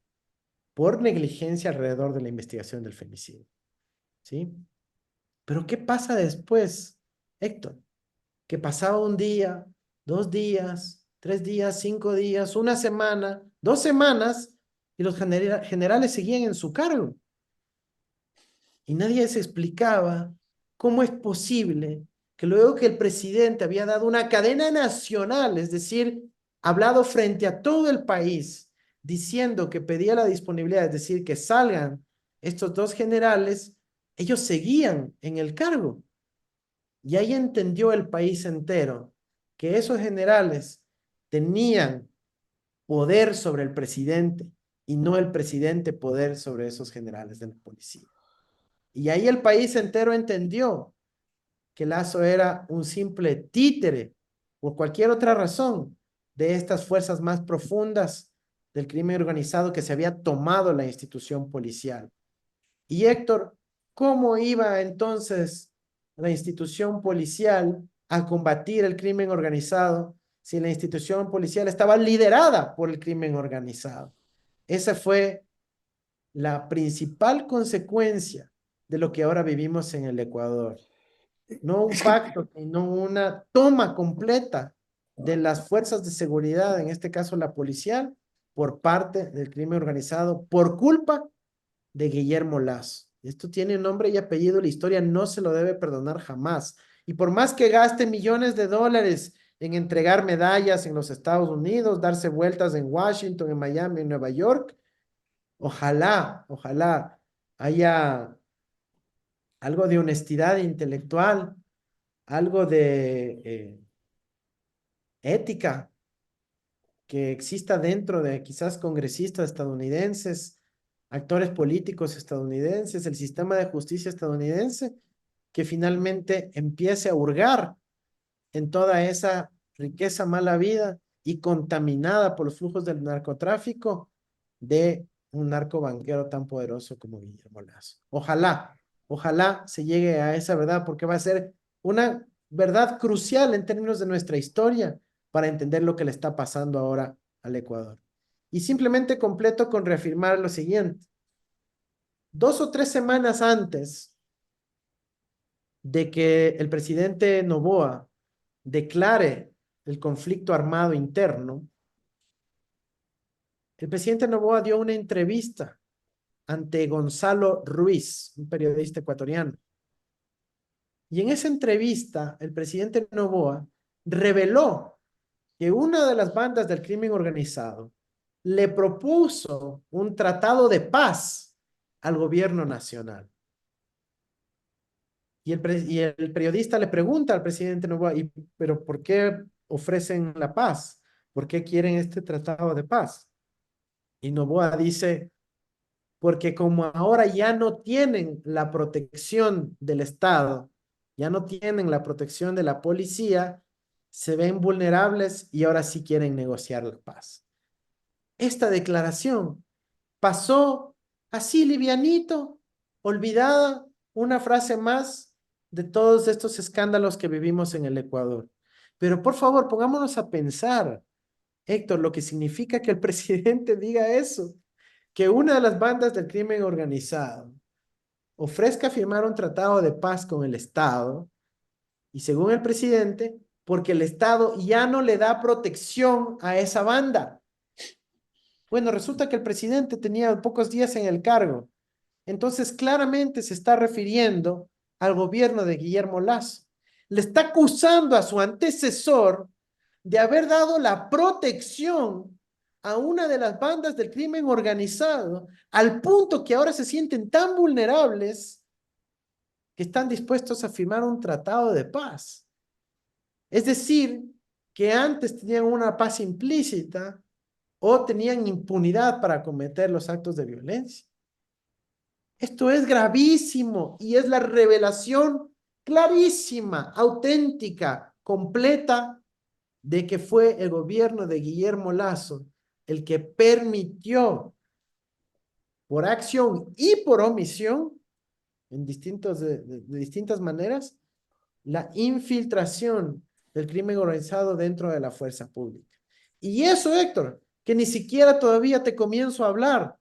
por negligencia alrededor de la investigación del femicidio. ¿Sí? Pero ¿qué pasa después, Héctor? Que pasaba un día, 2 días, 3 días, 5 días, una semana, 2 semanas, y los generales seguían en su cargo. Y nadie se explicaba cómo es posible que luego que el presidente había dado una cadena nacional, es decir, hablado frente a todo el país, diciendo que pedía la disponibilidad, es decir, que salgan estos 2 generales, ellos seguían en el cargo. Y ahí entendió el país entero que esos generales tenían poder sobre el presidente y no el presidente poder sobre esos generales de la policía. Y ahí el país entero entendió que Lazo era un simple títere por cualquier otra razón de estas fuerzas más profundas del crimen organizado que se había tomado la institución policial. Y Héctor, ¿cómo iba entonces la institución policial a combatir el crimen organizado si la institución policial estaba liderada por el crimen organizado? Esa fue la principal consecuencia de lo que ahora vivimos en el Ecuador. No un pacto, sino una toma completa de las fuerzas de seguridad, en este caso la policial, por parte del crimen organizado, por culpa de Guillermo Lazo. Esto tiene nombre y apellido, la historia no se lo debe perdonar jamás. Y por más que gaste millones de dólares en entregar medallas en los Estados Unidos, darse vueltas en Washington, en Miami, en Nueva York, ojalá haya algo de honestidad intelectual, algo de ética que exista dentro de quizás congresistas estadounidenses, actores políticos estadounidenses, el sistema de justicia estadounidense, que finalmente empiece a hurgar en toda esa riqueza mala vida y contaminada por los flujos del narcotráfico de un narcobanquero tan poderoso como Guillermo Lazo. Ojalá se llegue a esa verdad, porque va a ser una verdad crucial en términos de nuestra historia para entender lo que le está pasando ahora al Ecuador. Y simplemente completo con reafirmar lo siguiente. 2 o 3 semanas antes de que el presidente Noboa declare el conflicto armado interno, el presidente Noboa dio una entrevista ante Gonzalo Ruiz, un periodista ecuatoriano. Y en esa entrevista, el presidente Noboa reveló que una de las bandas del crimen organizado le propuso un tratado de paz al gobierno nacional. Y el periodista le pregunta al presidente Noboa, ¿pero por qué ofrecen la paz? ¿Por qué quieren este tratado de paz? Y Noboa dice, porque como ahora ya no tienen la protección del Estado, ya no tienen la protección de la policía, se ven vulnerables y ahora sí quieren negociar la paz. Esta declaración pasó así livianito, olvidada, una frase más de todos estos escándalos que vivimos en el Ecuador. Pero por favor, pongámonos a pensar, Héctor, lo que significa que el presidente diga eso, que una de las bandas del crimen organizado ofrezca firmar un tratado de paz con el Estado y según el presidente, porque el Estado ya no le da protección a esa banda. Bueno, resulta que el presidente tenía pocos días en el cargo Entonces, claramente se está refiriendo al gobierno de Guillermo Lasso. Le está acusando a su antecesor de haber dado la protección a una de las bandas del crimen organizado, al punto que ahora se sienten tan vulnerables que están dispuestos a firmar un tratado de paz. Es decir, que antes tenían una paz implícita o tenían impunidad para cometer los actos de violencia. Esto es gravísimo y es la revelación clarísima, auténtica, completa de que fue el gobierno de Guillermo Lasso el que permitió por acción y por omisión, en de distintas maneras, la infiltración del crimen organizado dentro de la fuerza pública. Y eso, Héctor, que ni siquiera todavía te comienzo a hablar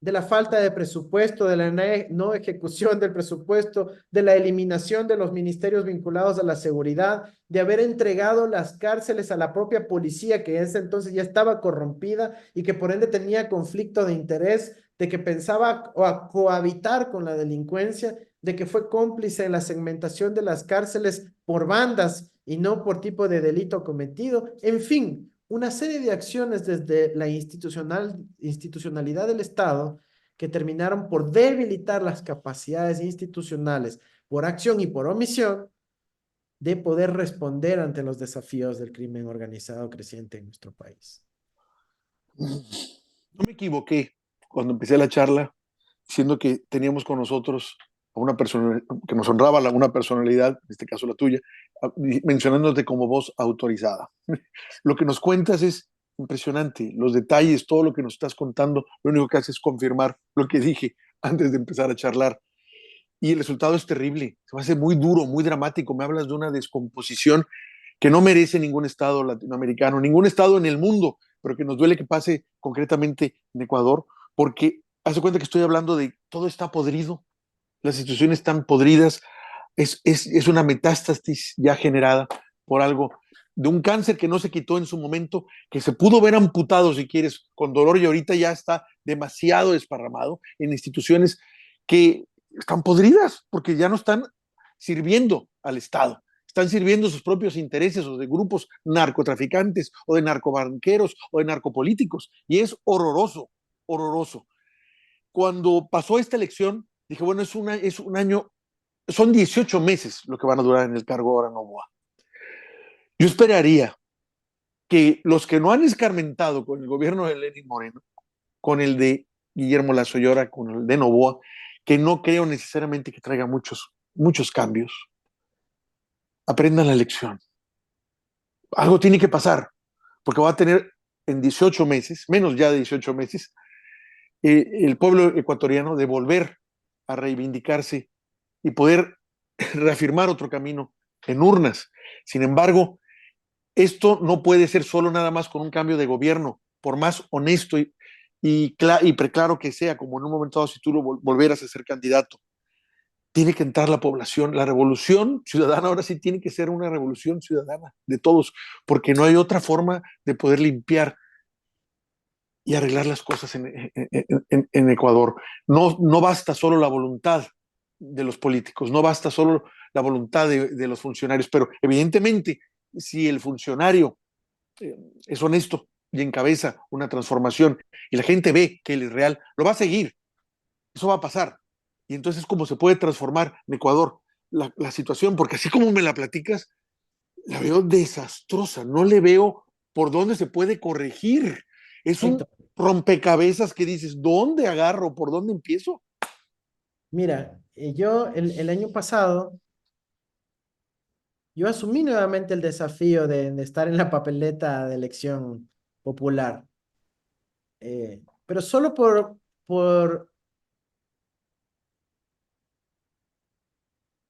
de la falta de presupuesto, de la no ejecución del presupuesto, de la eliminación de los ministerios vinculados a la seguridad, de haber entregado las cárceles a la propia policía, que en ese entonces ya estaba corrompida y que por ende tenía conflicto de interés, de que pensaba cohabitar con la delincuencia, de que fue cómplice en la segmentación de las cárceles por bandas y no por tipo de delito cometido. En fin, una serie de acciones desde la institucionalidad del Estado que terminaron por debilitar las capacidades institucionales por acción y por omisión de poder responder ante los desafíos del crimen organizado creciente en nuestro país. No me equivoqué cuando empecé la charla diciendo que teníamos con nosotros a una persona que nos honraba, una personalidad, en este caso la tuya, mencionándote como voz autorizada. Lo que nos cuentas es impresionante, los detalles, todo lo que nos estás contando, lo único que hace es confirmar lo que dije antes de empezar a charlar. Y el resultado es terrible, se me hace muy duro, muy dramático. Me hablas de una descomposición que no merece ningún estado latinoamericano, ningún estado en el mundo, pero que nos duele que pase concretamente en Ecuador, porque hace cuenta que estoy hablando de todo está podrido, las instituciones están podridas, es una metástasis ya generada por algo, de un cáncer que no se quitó en su momento, que se pudo ver amputado, si quieres, con dolor, y ahorita ya está demasiado desparramado en instituciones que están podridas, porque ya no están sirviendo al Estado, están sirviendo sus propios intereses o de grupos narcotraficantes o de narcobanqueros o de narcopolíticos, y es horroroso, horroroso. Cuando pasó esta elección, dije, bueno, es un año, son 18 meses lo que van a durar en el cargo ahora Novoa. Yo esperaría que los que no han escarmentado con el gobierno de Lenín Moreno, con el de Guillermo Lasso y ahora con el de Novoa, que no creo necesariamente que traiga muchos cambios, aprendan la lección. Algo tiene que pasar, porque va a tener en 18 meses, menos ya de 18 meses, el pueblo ecuatoriano de volver a reivindicarse y poder reafirmar otro camino en urnas. Sin embargo, esto no puede ser solo nada más con un cambio de gobierno, por más honesto y preclaro que sea, como en un momento dado si tú lo volvieras a ser candidato. Tiene que entrar la población, la revolución ciudadana ahora sí tiene que ser una revolución ciudadana de todos, porque no hay otra forma de poder limpiar y arreglar las cosas en Ecuador. No basta solo la voluntad de los políticos, no basta solo la voluntad de los funcionarios, pero evidentemente si el funcionario es honesto y encabeza una transformación y la gente ve que él es real, lo va a seguir, eso va a pasar. Y entonces, ¿cómo se puede transformar en Ecuador la situación? Porque así como me la platicas, la veo desastrosa, no le veo por dónde se puede corregir. Es un Héctor, rompecabezas que dices, ¿dónde agarro? ¿Por dónde empiezo? mira, yo el año pasado, yo asumí nuevamente el desafío de estar en la papeleta de elección popular, pero solo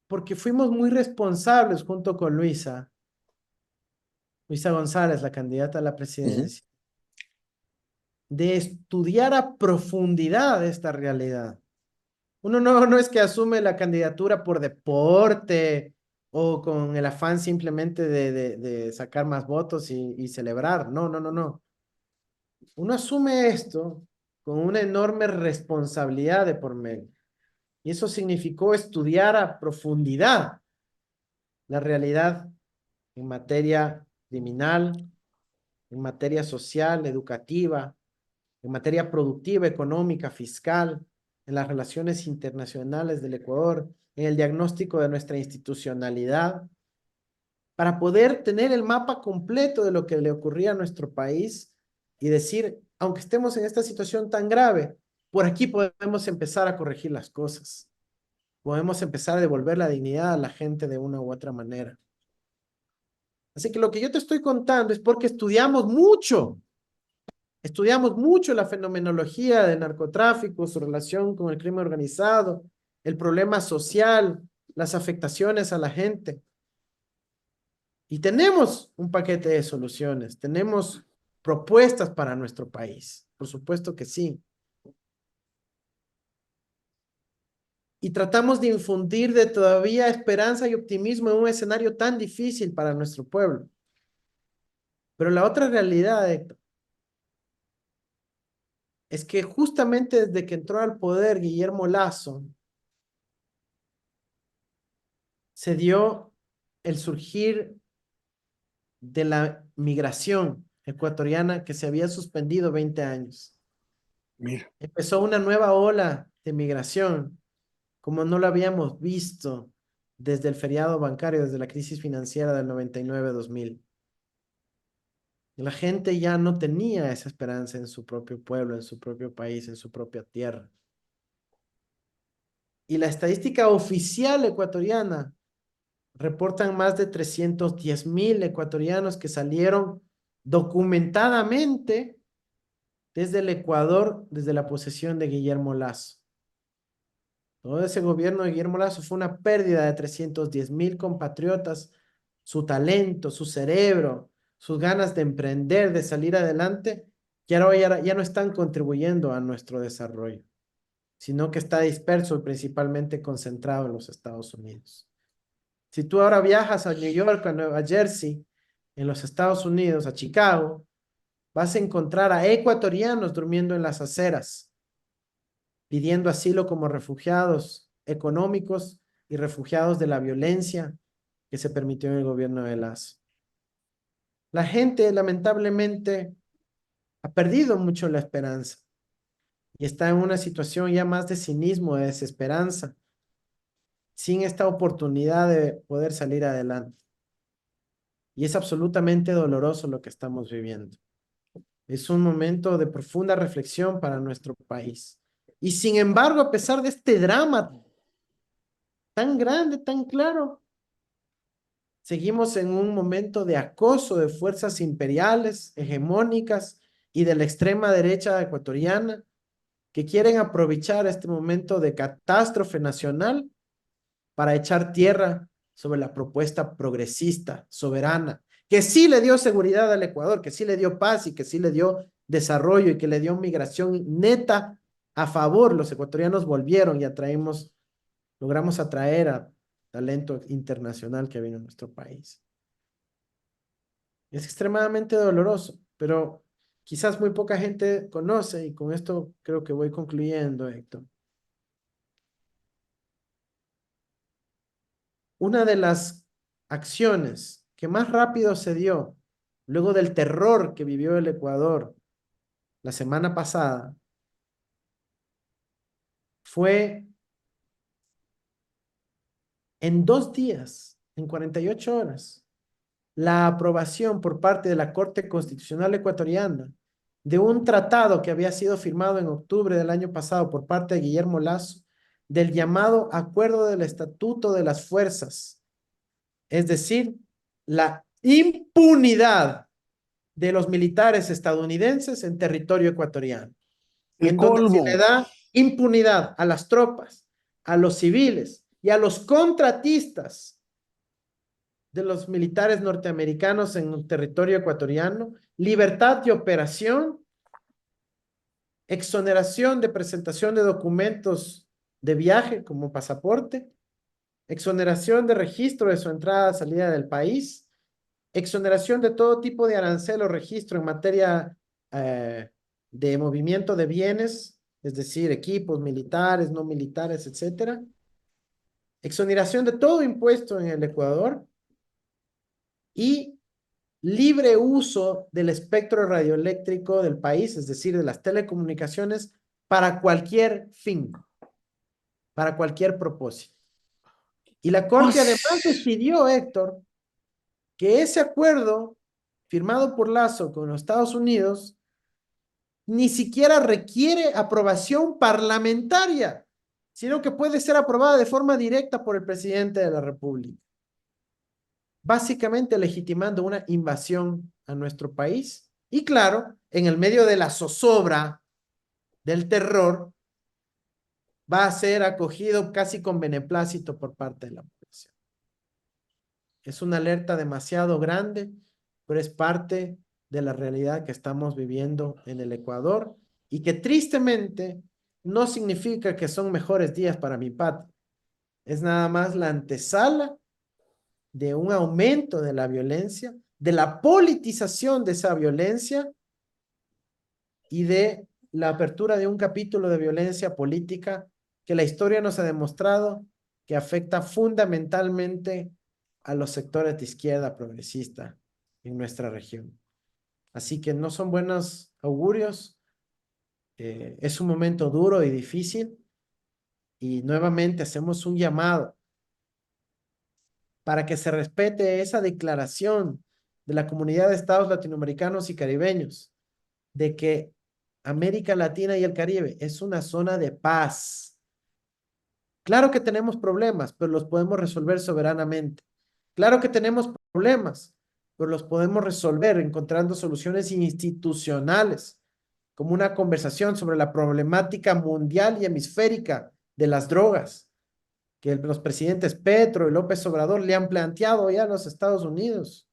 porque fuimos muy responsables junto con Luisa González, la candidata a la Uh -huh. presidencia, de estudiar a profundidad esta realidad. Uno no es que asume la candidatura por deporte o con el afán simplemente de sacar más votos y celebrar. No, no, no, no. Uno asume esto con una enorme responsabilidad de por medio. Y eso significó estudiar a profundidad la realidad en materia criminal, en materia social, educativa, en materia productiva, económica, fiscal, en las relaciones internacionales del Ecuador, en el diagnóstico de nuestra institucionalidad, para poder tener el mapa completo de lo que le ocurría a nuestro país y decir, aunque estemos en esta situación tan grave, por aquí podemos empezar a corregir las cosas. Podemos empezar a devolver la dignidad a la gente de una u otra manera. Así que lo que yo te estoy contando es porque estudiamos mucho la fenomenología del narcotráfico, su relación con el crimen organizado, el problema social, las afectaciones a la gente. Y tenemos un paquete de soluciones, tenemos propuestas para nuestro país, por supuesto que sí. Y tratamos de infundir de todavía esperanza y optimismo en un escenario tan difícil para nuestro pueblo. Pero la otra realidad, Héctor, es que justamente desde que entró al poder Guillermo Lasso, se dio el surgir de la migración ecuatoriana que se había suspendido 20 años. Mira. Empezó una nueva ola de migración, como no lo habíamos visto desde el feriado bancario, desde la crisis financiera del 99-2000. La gente ya no tenía esa esperanza en su propio pueblo, en su propio país, en su propia tierra. Y la estadística oficial ecuatoriana reportan más de 310,000 ecuatorianos que salieron documentadamente desde el Ecuador, desde la posesión de Guillermo Lasso. Todo ese gobierno de Guillermo Lasso fue una pérdida de 310,000 compatriotas, su talento, su cerebro, sus ganas de emprender, de salir adelante, que ahora ya no están contribuyendo a nuestro desarrollo, sino que está disperso y principalmente concentrado en los Estados Unidos. Si tú ahora viajas a New York, a Nueva Jersey, en los Estados Unidos, a Chicago, vas a encontrar a ecuatorianos durmiendo en las aceras, pidiendo asilo como refugiados económicos y refugiados de la violencia que se permitió en el gobierno de Lasso. La gente, lamentablemente, ha perdido mucho la esperanza y está en una situación ya más de cinismo, de desesperanza, sin esta oportunidad de poder salir adelante. Y es absolutamente doloroso lo que estamos viviendo. Es un momento de profunda reflexión para nuestro país. Y sin embargo, a pesar de este drama tan grande, tan claro, seguimos en un momento de acoso de fuerzas imperiales, hegemónicas y de la extrema derecha ecuatoriana que quieren aprovechar este momento de catástrofe nacional para echar tierra sobre la propuesta progresista, soberana, que sí le dio seguridad al Ecuador, que sí le dio paz y que sí le dio desarrollo y que le dio migración neta a favor. Los ecuatorianos volvieron y logramos atraer a talento internacional que vino a nuestro país. Es extremadamente doloroso, pero quizás muy poca gente conoce, y con esto creo que voy concluyendo, Héctor. Una de las acciones que más rápido se dio luego del terror que vivió el Ecuador la semana pasada fue en 2 días, en 48 horas, la aprobación por parte de la Corte Constitucional Ecuatoriana de un tratado que había sido firmado en octubre del año pasado por parte de Guillermo Lasso, del llamado Acuerdo del Estatuto de las Fuerzas, es decir, la impunidad de los militares estadounidenses en territorio ecuatoriano, El en donde se colmo. le da impunidad a las tropas, a los civiles y a los contratistas de los militares norteamericanos en un territorio ecuatoriano, libertad de operación, exoneración de presentación de documentos de viaje como pasaporte, exoneración de registro de su entrada y salida del país, exoneración de todo tipo de arancel o registro en materia de movimiento de bienes es decir, equipos militares, no militares, etcétera. Exoneración de todo impuesto en el Ecuador y libre uso del espectro radioeléctrico del país, es decir, de las telecomunicaciones, para cualquier fin, para cualquier propósito. Y la Corte además Pues, decidió, Héctor, que ese acuerdo firmado por Lazo con los Estados Unidos ni siquiera requiere aprobación parlamentaria, sino que puede ser aprobada de forma directa por el presidente de la República, básicamente legitimando una invasión a nuestro país. Y claro, en el medio de la zozobra del terror, va a ser acogido casi con beneplácito por parte de la población. Es una alerta demasiado grande, pero es parte de la realidad que estamos viviendo en el Ecuador y que tristemente no significa que son mejores días para mi patria. Es nada más la antesala de un aumento de la violencia, de la politización de esa violencia y de la apertura de un capítulo de violencia política que la historia nos ha demostrado que afecta fundamentalmente a los sectores de izquierda progresista en nuestra región. Así que no son buenos augurios, es un momento duro y difícil y nuevamente hacemos un llamado para que se respete esa declaración de la Comunidad de Estados Latinoamericanos y Caribeños de que América Latina y el Caribe es una zona de paz. Claro que tenemos problemas, pero los podemos resolver soberanamente. Claro que tenemos problemas, pero los podemos resolver encontrando soluciones institucionales, como una conversación sobre la problemática mundial y hemisférica de las drogas, que los presidentes Petro y López Obrador le han planteado ya a los Estados Unidos.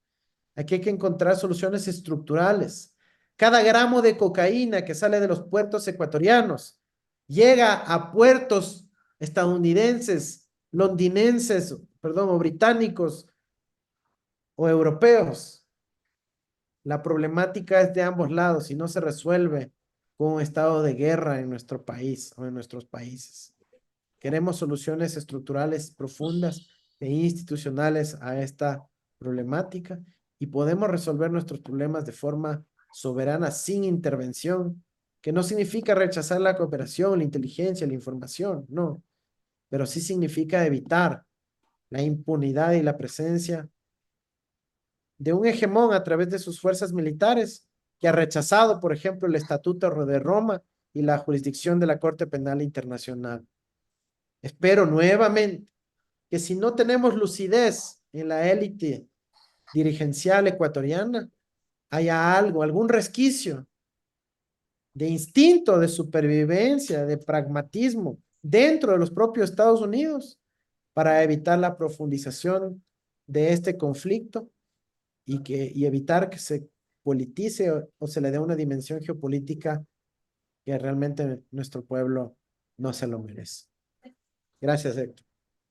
Aquí hay que encontrar soluciones estructurales. Cada gramo de cocaína que sale de los puertos ecuatorianos llega a puertos estadounidenses, londinenses, perdón, o británicos o europeos. La problemática es de ambos lados y no se resuelve con un estado de guerra en nuestro país o en nuestros países. Queremos soluciones estructurales profundas e institucionales a esta problemática y podemos resolver nuestros problemas de forma soberana sin intervención, que no significa rechazar la cooperación, la inteligencia, la información, no, pero sí significa evitar la impunidad y la presencia de un hegemón a través de sus fuerzas militares que ha rechazado, por ejemplo, el Estatuto de Roma y la jurisdicción de la Corte Penal Internacional. Espero nuevamente que si no tenemos lucidez en la élite dirigencial ecuatoriana, haya algo, algún resquicio de instinto de supervivencia, de pragmatismo dentro de los propios Estados Unidos para evitar la profundización de este conflicto y evitar que se politice o se le dé una dimensión geopolítica que realmente nuestro pueblo no se lo merece. Gracias, Héctor.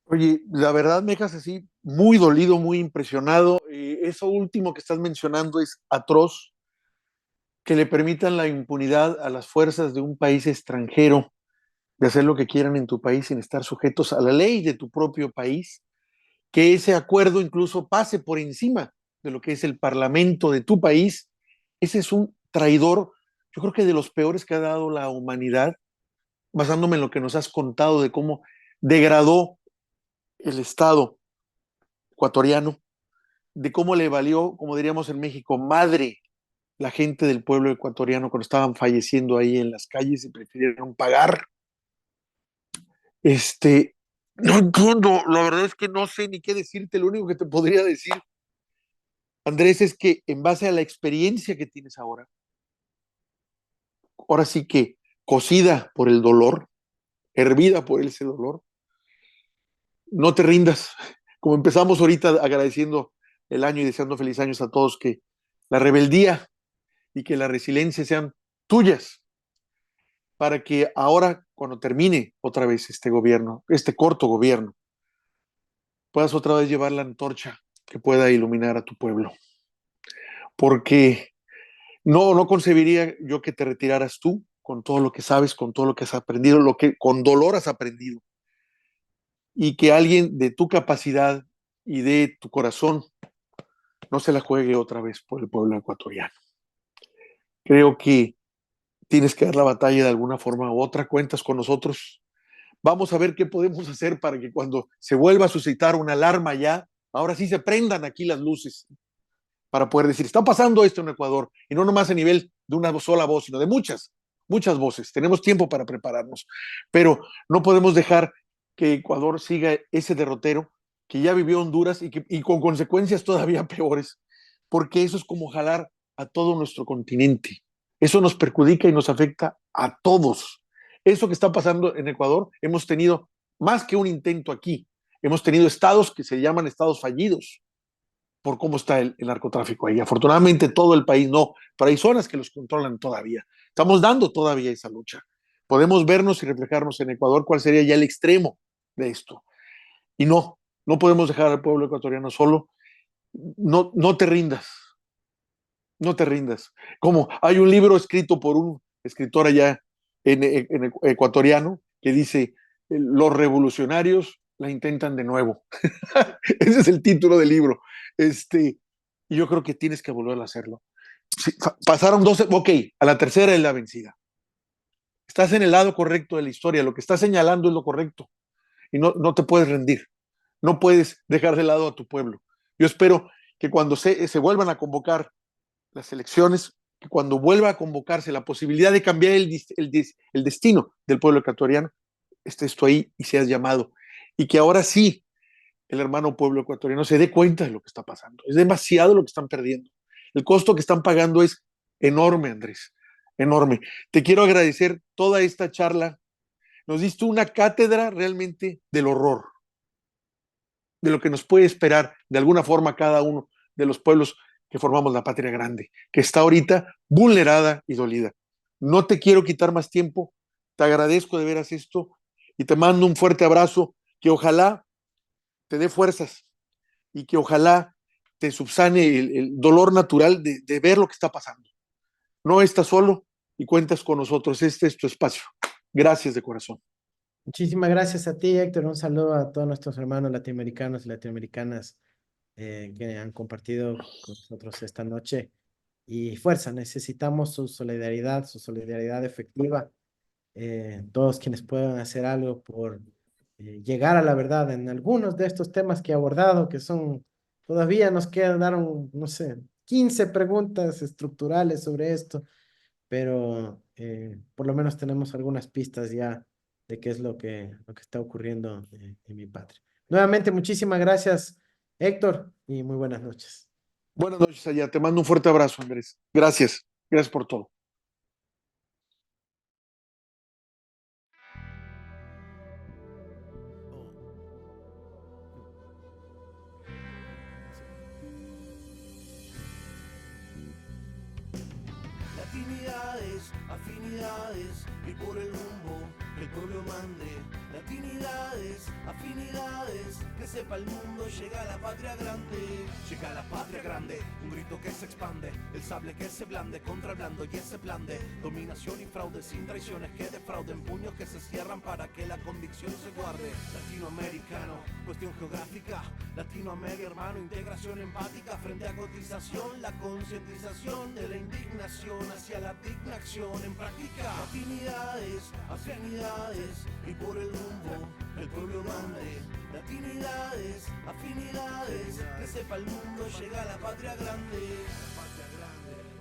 oye, la verdad me dejas así muy dolido, muy impresionado. Eso último que estás mencionando es atroz, que le permitan la impunidad a las fuerzas de un país extranjero de hacer lo que quieran en tu país sin estar sujetos a la ley de tu propio país, que ese acuerdo incluso pase por encima de lo que es el parlamento de tu país. Ese es un traidor, yo creo que de los peores que ha dado la humanidad, basándome en lo que nos has contado de cómo degradó el Estado ecuatoriano, de cómo le valió, como diríamos en México, madre la gente del pueblo ecuatoriano cuando estaban falleciendo ahí en las calles y prefirieron pagar. No entiendo, la verdad es que no sé ni qué decirte, lo único que te podría decir, Andrés, es que en base a la experiencia que tienes ahora sí que cocida por el dolor, hervida por ese dolor, no te rindas, como empezamos ahorita agradeciendo el año y deseando feliz años a todos, que la rebeldía y que la resiliencia sean tuyas para que ahora, cuando termine otra vez este gobierno, este corto gobierno, puedas otra vez llevar la antorcha que pueda iluminar a tu pueblo. Porque no concebiría yo que te retiraras tú con todo lo que sabes, con todo lo que has aprendido, lo que con dolor has aprendido, y que alguien de tu capacidad y de tu corazón no se la juegue otra vez por el pueblo ecuatoriano. Creo que tienes que dar la batalla de alguna forma u otra, cuentas con nosotros. Vamos a ver qué podemos hacer para que cuando se vuelva a suscitar una alarma ya, ahora sí se prendan aquí las luces para poder decir, está pasando esto en Ecuador, y no nomás a nivel de una sola voz, sino de muchas voces. Tenemos tiempo para prepararnos, pero no podemos dejar que Ecuador siga ese derrotero que ya vivió Honduras y con consecuencias todavía peores, porque eso es como jalar a todo nuestro continente. Eso nos perjudica y nos afecta a todos. Eso que está pasando en Ecuador, hemos tenido más que un intento aquí. Hemos tenido estados que se llaman estados fallidos por cómo está el narcotráfico ahí. Afortunadamente todo el país no, pero hay zonas que los controlan todavía. Estamos dando todavía esa lucha. Podemos vernos y reflejarnos en Ecuador cuál sería ya el extremo de esto. Y no podemos dejar al pueblo ecuatoriano solo. No te rindas. No te rindas. Como hay un libro escrito por un escritor allá en ecuatoriano que dice, los revolucionarios la intentan de nuevo. Ese es el título del libro. Y yo creo que tienes que volver a hacerlo. Sí, pasaron 12, ok, a la tercera es la vencida. Estás en el lado correcto de la historia, lo que estás señalando es lo correcto y no te puedes rendir, no puedes dejar de lado a tu pueblo. Yo espero que cuando se vuelvan a convocar las elecciones, que cuando vuelva a convocarse la posibilidad de cambiar el destino del pueblo ecuatoriano, estés tú ahí y seas llamado. Y que ahora sí el hermano pueblo ecuatoriano se dé cuenta de lo que está pasando. Es demasiado lo que están perdiendo. El costo que están pagando es enorme, Andrés, enorme. Te quiero agradecer toda esta charla. Nos diste una cátedra realmente del horror, de lo que nos puede esperar de alguna forma cada uno de los pueblos que formamos la patria grande, que está ahorita vulnerada y dolida. No te quiero quitar más tiempo, te agradezco de veras esto y te mando un fuerte abrazo, que ojalá te dé fuerzas y que ojalá te subsane el dolor natural de ver lo que está pasando. No estás solo y cuentas con nosotros, este es tu espacio. Gracias de corazón. Muchísimas gracias a ti, Héctor. Un saludo a todos nuestros hermanos latinoamericanos y latinoamericanas que han compartido con nosotros esta noche. Y fuerza, necesitamos su solidaridad efectiva. Todos quienes puedan hacer algo por llegar a la verdad en algunos de estos temas que he abordado, que son, todavía nos quedaron, no sé, 15 preguntas estructurales sobre esto, pero por lo menos tenemos algunas pistas ya de qué es lo que está ocurriendo en mi patria. Nuevamente, muchísimas gracias, Héctor, y muy buenas noches. Buenas noches allá, te mando un fuerte abrazo, Andrés. Gracias, gracias por todo. Latinidades, afinidades, y por el rumbo que el pueblo mande. Latinidades, afinidades, que sepa el mundo, llega la patria grande. Llega la patria grande, un grito que se expande, el sable que se blande contra el blando y ese plan de dominación y fraude, sin traiciones que defrauden, puños que se cierran para que la convicción se guarde. Latinoamericano, cuestión geográfica, Latinoamérica hermano, integración empática frente a cotización, la concientización de la indignación hacia la digna acción en práctica. Latinidades, afinidades, y por el rumbo el pueblo mande. Latinidades, afinidades, que sepa el mundo, llega la patria grande. La patria grande.